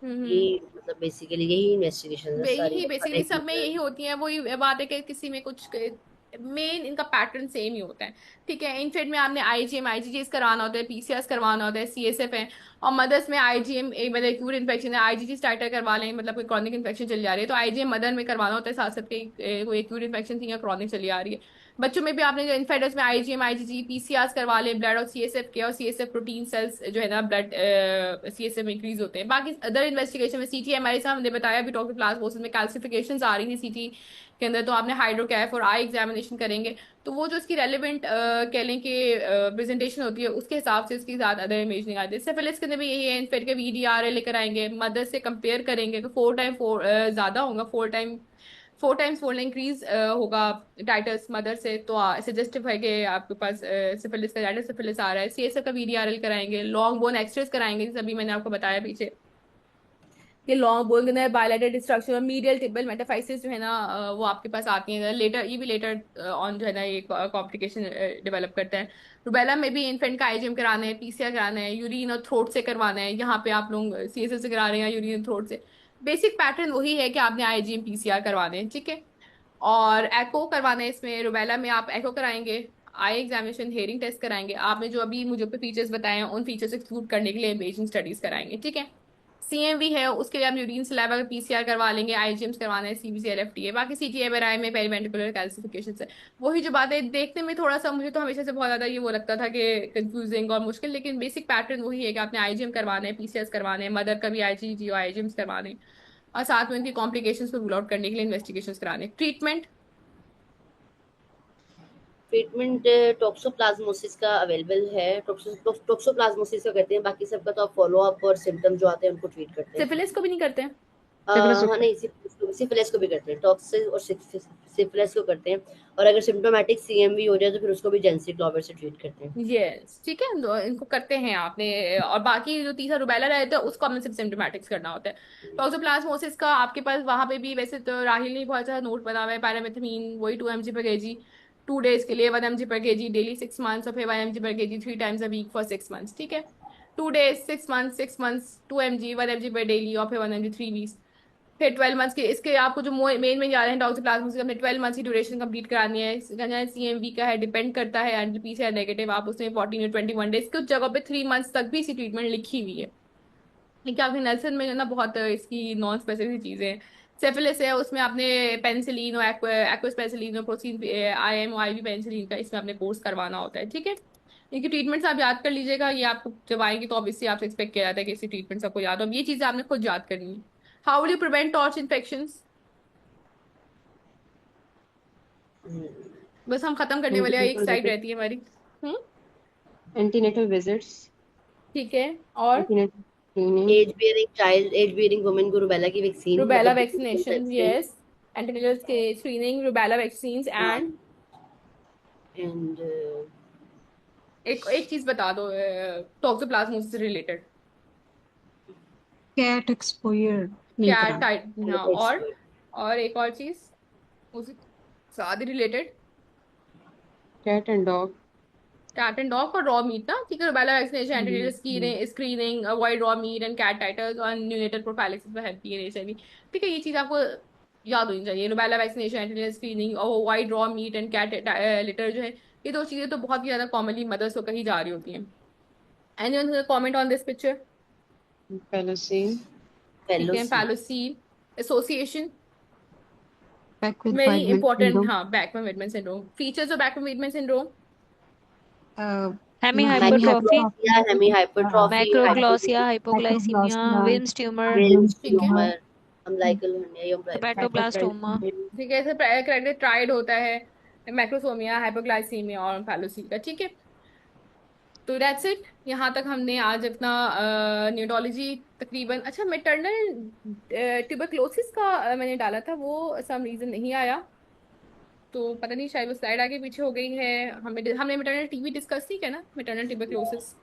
ये मतलब बेसिकली यही इन्वेस्टिगेशन है सारी। यही बेसिकली सब में यही होती है, वही बात है कि किसी में कुछ मेन इनका पैटर्न सेम ही होता है, ठीक है। इनफेक्ट में आपने IgGs करवाना होता है, PCRs करवाना होता है, CSF है, और मदर्स में IgM मतलब एक्यूट इन्फेक्शन है, IgG स्टार्टर करवा लें, मतलब कोई क्रॉनिक इन्फेक्शन चली जा रही है तो IgM मदर में करवाना होता है, साथ साथ कोई एक्यूट इन्फेक्शन थी या क्रॉनिक चली आ रही है। बच्चों में भी आपने जो इन्फेक्टस में IgM IgG PCRs करवा लें, ब्लड और CSF के, और CSF प्रोटीन सेल्स जो है ना ब्लड CSF में इंक्रीज होते हैं। बाकी अदर इन्वेस्टिगेशन में CT MRI से हमने बताया भी टॉक्सिप्लाज्मोसिस में कैल्सिफिकेशंस आ रही थी CT के अंदर, तो आपने हाइड्रोकैफ और आई एग्जामिनेशन करेंगे, तो वो जो इसकी रेलिवेंट कह लें कि प्रेजेंटेशन होती है उसके हिसाब से इसके साथ अदर इमेजिंग आती है। सिफिलिस के अंदर भी यही है, इन्फेक्ट के VDR लेकर आएंगे, मदर से कंपेयर करेंगे तो 4 ज्यादा होगा, 4 टाइम्स फोल्ड इंक्रीज होगा टाइटस मदर से, तो सजेस्टिव है कि आपके पास सिफिलिस का टाइटस सिफिलिस आ रहा है। CSF का VDRL कराएंगे, लॉन्ग बोन एक्सरेस कराएंगे, जैसे अभी मैंने आपको बताया पीछे कि लॉन्ग बोन के अंदर बायलेटेड डिस्ट्रक्शन और मीडियल टिबल मेटाफाइसिस जो है ना वो आपके पास आती हैं लेटर, ये भी लेटर ऑन जो है ना ये कॉम्प्लिकेशन डेवलप करता है। रुबेला में भी इन्फेंट का IgM कराना है, PCR कराना है, यूरिन और थ्रोट से करवाना है, यहाँ पे आप लोग CSF से करा रहे हैं, यूरिन और थ्रोट से। बेसिक पैटर्न वही है कि आपने IgM PCR करवाने हैं, ठीक है। और एको करवाना है, इसमें रुबेला में आप एको कराएंगे, आई एग्जामिनेशन, हेयरिंग टेस्ट कराएंगे, आपने जो अभी मुझे पे फीचर्स बताए हैं उन फीचर्स एक्सक्लूड करने के लिए इमेजिंग स्टडीज कराएंगे, ठीक है। CMV है उसके लिए आप यूरिन सलाइवा का PCR करवा लेंगे, IgMs करवाना है, CBC LFT है। बाकी CT MRI में पेरीवेंट्रिकुलर कैल्सिफिकेशन है। वही जो बात है, देखने में थोड़ा सा मुझे तो हमेशा से बहुत ज्यादा ये वो लगता था कि कंफ्यूजिंग और मुश्किल, लेकिन बेसिक पैटर्न वही है कि आपने IgM करवाना है, PCS करवाने हैं, मदर का भी IgG और IgMs करवाने हैं, और साथ में उनकी कॉम्प्लिकेशंस को रूल आउट करने के लिए इन्वेस्टिगेशंस कराने। ट्रीटमेंट ट्रीटमेंट टॉक्सोप्लाज्मोसिस का अवेलेबल है, टॉक्सोप्लाज्मोसिस का करते हैं, बाकी सबका तो आप फॉलो अप और सिम्टम जो आते हैं उनको ट्रीट करते हैं। सिफिलिस को भी नहीं करते हैं? हाँ नहीं, सिफिलिस को भी करते हैं, टॉक्सिस और सिफिलिस को करते हैं, और अगर सिम्टोमेटिक CMV हो जाए तो फिर उसको भी जेंसी क्लॉवर से ट्रीट करते हैं। यस, ठीक है, इनको करते हैं आपने। और बाकी जो तीसरा रुबेला रहता है उसको आपने सिर्फ सिम्टोमेटिक्स करना होता है। टॉक्सोप्लाज्मोसिस का आपके पास वहां पे भी वैसे तो राहिल ने बहुत सारा नोट बना हुआ है। पैरामेथामीन वही 2 mg पर केजी 2 days के लिए, 1 mg पर केजी डेली 6 months, और फिर 1 mg पर KG 3 times a week for 6 months, ठीक है। 2 days 6 months, 6 months 2 mg 1 mg पर डेली, और फिर 1 mg 3 weeks। फिर 12 months के इसके आपको जो मेन में जा रहे हैं टॉक्सोप्लाज्मोसिस, हमने 12 months की ड्यूरेशन कंप्लीट करानी है। CMV का है, डिपेंड करता है, एंड PCR नेगेटिव आप उसमें 14 या 21 days, कुछ जगह पे 3 months तक भी इसी ट्रीटमेंट लिखी हुई है। लेकिन आपके नेल्सन में जो ना बहुत इसकी नॉन स्पेसिफिक चीजें हैं। सेफिलिस है उसमें आपने पेनिसिलिन और एक्वस पेनिसिलिन और प्रोसीन IM और IV पेनिसिलिन का इसमें आपने कोर्स करवाना होता है, ठीक है। इनकी ट्रीटमेंट्स आप याद कर लीजिएगा, ये आपको जब आएंगे तो ऑब्वियसली आपसे एक्सपेक्ट किया जाता है कि इसी ट्रीटमेंट्स आपको याद हो। अब ये चीजें आपने खुद याद करनी है। How will you prevent torch infections? बस हम खत्म करने वाले हैं, एक साइड रहती है हमारी। Antenatal visits, ठीक है, और antenatal screening, age bearing women को रूबेला की वैक्सीन, रुबेला मतलब वैक्सीनेशन, यस, एंटीनेटल के screening, rubella vaccines, and and एक एक चीज बता दो टॉक्सोप्लाज्मोसिस से रिलेटेड। कैट एक्सपोजर नहीं क्या कराना। टाइप, हाँ, और एक और चीज उसी साथ related, cat and dog, cat and dog और रॉ मीट ना, ठीक है। Rubella vaccination, antenatal hmm. Screening, avoid raw meat and cat titles, और neonatal prophylaxis for health and HIV, ठीक है। ये चीज आपको याद होनी चाहिए। रुबेला वैक्सीनेशन, एंटीनेटल स्क्रीनिंग और avoid raw meat and cat litter जो है, ये दो चीजें तो बहुत ही ज्यादा कॉमनली मदर्स को कही जा रही होती हैं। Anyone comment on this picture? Pelosine, ठीक है, फेलोसी। पैलोसीन association, Beckwith very Wiedemann important, syndrome, हाँ, Beckwith Wiedemann syndrome. Features of Beckwith Wiedemann syndrome? Hemi hypertrophy, hypertrophy, hemi hypertrophy, macroglosia, hypoglycemia, hypoglycemia, Wilms tumor, Wilms ठीक है, tumour, umbilical hernia, hepatoblastoma. ठीक है, ऐसे करेक्टेड ट्राइड होता है, macrosomia, hypoglycaemia और फैलोसी का, ठीक है। तो दैट्स इट, यहाँ तक हमने आज अपना न्यूरोलॉजी तकरीबन। अच्छा, मेटर्नल ट्यूबरक्लोसिस का मैंने डाला था, वो सम रीजन नहीं आया, तो पता नहीं शायद वो स्लाइड आगे पीछे हो गई है। हमने मेटर्नल TB डिस्कस की, क्या ना, मेटर्नल ट्यूबरक्लोसिस,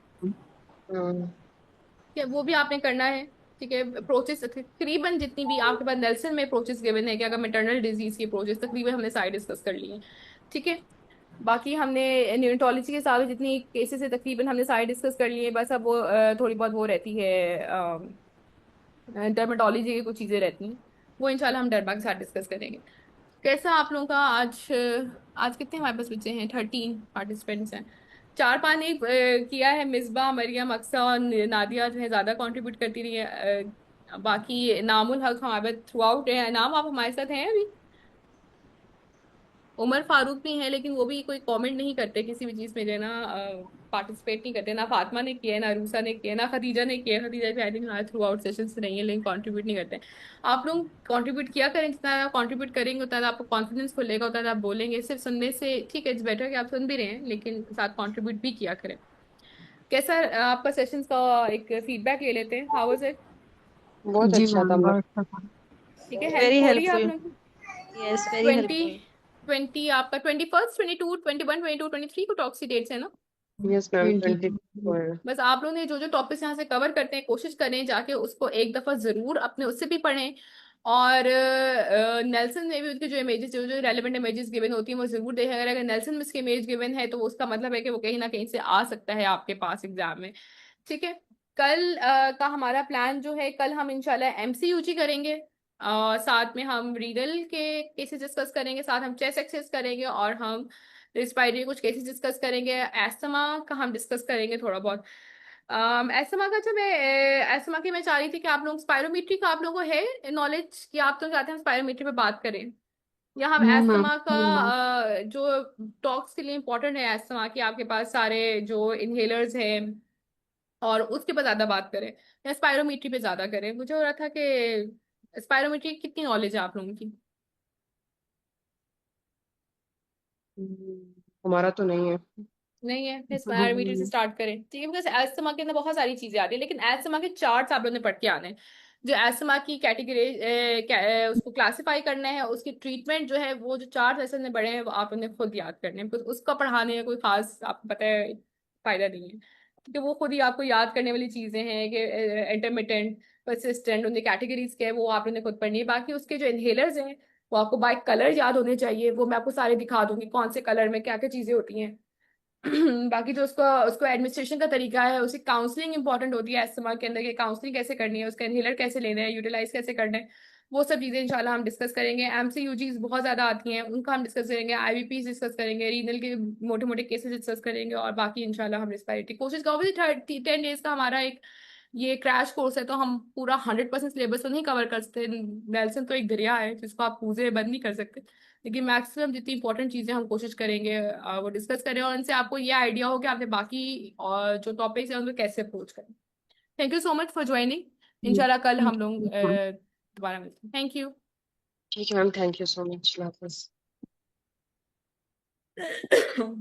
क्या वो भी आपने करना है, ठीक है। अप्रोचेस तकरीबन जितनी भी आपके पास नेल्सन में अप्रोचेस गिवन है कि अगर मेटर्नल डिजीज की अप्रोचेस तकरीबन हमने सारे डिस्कस कर लिए हैं, ठीक है। बाकी हमने न्यूरोलॉजी के साथ जितनी केसेस है तकरीबन हमने सारे डिस्कस कर लिए हैं। बस अब वो थोड़ी बहुत वो रहती है, डर्मेटोलॉजी की कुछ चीजें रहती हैं, वो इंशाल्लाह हम डर्मा के साथ डिस्कस करेंगे। कैसा आप लोगों का आज? आज कितने हमारे पास बच्चे हैं? 13 पार्टिसिपेंट्स हैं। 4-5 ने किया है, मिसबा, मरियम, अक्सा और नादिया जो है ज्यादा कंट्रीब्यूट करती रही है। बाकी नामुल हक हमारे थ्रू आउट है। नाम आप हमारे साथ हैं अभी? उमर फारूक भी हैं, लेकिन वो भी कोई कमेंट नहीं करते किसी भी चीज में जो है ना, पार्टिसिपेट नहीं करते। ना फातिमा ने किया है, ना रूसा ने किया है, ना खदीजा ने किया है। खदीजा भी आई थिंक हमारे थ्रू आउट सेशन से नहीं है, लेकिन कंट्रीब्यूट नहीं करते। आप लोग कंट्रीब्यूट किया करें, जितना कंट्रीब्यूट करेंगे उतना आपको कॉन्फिडेंस खुलेगा, उतना आप बोलेंगे। सिर्फ सुनने से ठीक है, इट्स बेटर कि आप सुन भी रहे हैं, लेकिन साथ कंट्रीब्यूट भी किया करें। कैसा आपका सेशंस का एक फीडबैक ले लेते हैं, हाउ वाज इट? बहुत जी अच्छा था मैम, मतलब। बहुत अच्छा था। ठीक है, Very हेल्प हो रही है आप helpful. लोगों की? Yes, very 20 helpful. 20 आपका 21, 22, 21, 22, 23 को टॉक्सी डेट्स है ना? Yes ma'am, 20 24. बस आप लोग ने जो जो टॉपिक्स यहाँ से कवर करते हैं, कोशिश करें जाके उसको एक दफा जरूर अपने उससे भी पढ़ें। और नेल्सन में भी उसके जो इमेजेस, जो जो रेलेवेंट इमेजेस गिवन होती हैं वो जरूर देखें। अगर नेल्सन में उसकी इमेज गिवन है तो उसका मतलब है कि वो कहीं ना कहीं से आ सकता है आपके पास एग्जाम में, ठीक है। कल का हमारा प्लान जो है, कल हम इंशाल्लाह MCUG करेंगे, साथ में हम रीनल के केसेस डिस्कस करेंगे, साथ हम चेस्ट एक्सरसाइज करेंगे, और हम रिस्पायरेटरी कुछ केसेस डिस्कस करेंगे, एस्थमा का हम डिस्कस करेंगे थोड़ा बहुत। एस्मा का जो मैं एस्मा की मैं चाह रही थी कि आप लोग स्पायरोमीट्री का आप लोगों को है नॉलेज, कि आप लोग चाहते हैं हम स्पायरोमीट्री पे बात करें, या हम नो मैम, एस्थमा का नो मैम। जो टॉक्स के लिए इम्पोर्टेंट है एस्थमा की, आपके पास सारे जो इनहेलर्स हैं और उसके पर ज्यादा बात करें, या स्पायरोमीट्री पे ज्यादा करें? मुझे हो रहा था कि स्पायरोमीट्री की कितनी नॉलेज है आप लोगों की? हमारा तो नहीं है। नहीं है, फिर हाँ स्पायरोमीट्री से मैम। स्टार्ट करें, ठीक है? बिकॉज एस्थमा के अंदर बहुत सारी चीजें आती है, लेकिन एस्थमा के चार्ट्स आप लोगों ने पढ़ के आने हैं। जो एस्थमा की कैटेगरी उसको क्लासिफाई करना है, उसकी ट्रीटमेंट जो है, वो जो चार्ट ऐसे ने बड़े हैं वो आप लोगों ने खुद याद करने हैं, बिकॉज उसका पढ़ाने में कोई खास आपको पता है फायदा नहीं है, क्योंकि वो खुद ही आपको याद करने वाली चीजें हैं कि इंटरमिटेंट, परसिस्टेंट, उनकी कैटेगरीज क्या है, वो आप लोगों ने खुद पढ़नी है। बाकी उसके जो इनहेलर्स हैं वो आपको बाय कलर याद होने चाहिए, वो मैं आपको सारे दिखा दूंगी कौन से कलर में क्या क्या चीजें होती हैं। बाकी जो उसका उसको एडमिनिस्ट्रेशन का तरीका है, उसकी काउंसलिंग इंपॉर्टेंट होती है एस्थमा के अंदर, कि काउंसलिंग कैसे करनी है, उसका इनहेलर कैसे लेना है, यूटिलाइज कैसे करना है, वो सब चीजें इंशाल्लाह हम डिस्कस करेंगे। एमसीयूजीज बहुत ज्यादा आती हैं, उनका हम डिस्कस करेंगे, आईबीपी डिस्कस करेंगे, रीनल के मोटे मोटे केसेस डिस्कस करेंगे, और बाकी इंशाल्लाह हम रिस्पायरेटरी कोशिश करेंगे। 10 डेज का हमारा एक ये क्रैश कोर्स है, तो हम पूरा 100% सिलेबस तो नहीं कवर कर सकते। नेल्सन तो एक दरिया है जिसको आप पूरे बंद नहीं कर सकते, लेकिन मैक्सिमम जितनी इंपॉर्टेंट चीजें हम कोशिश करेंगे वो डिस्कस करें, और उनसे आपको ये आइडिया हो कि आपने बाकी और जो टॉपिक्स हैं उनको कैसे अप्रोच करें। Thank you so much for joining. इंशाल्लाह कल हम लोग दोबारा मिलते हैं। थैंक ठीक है ma'am, thank you so much. You.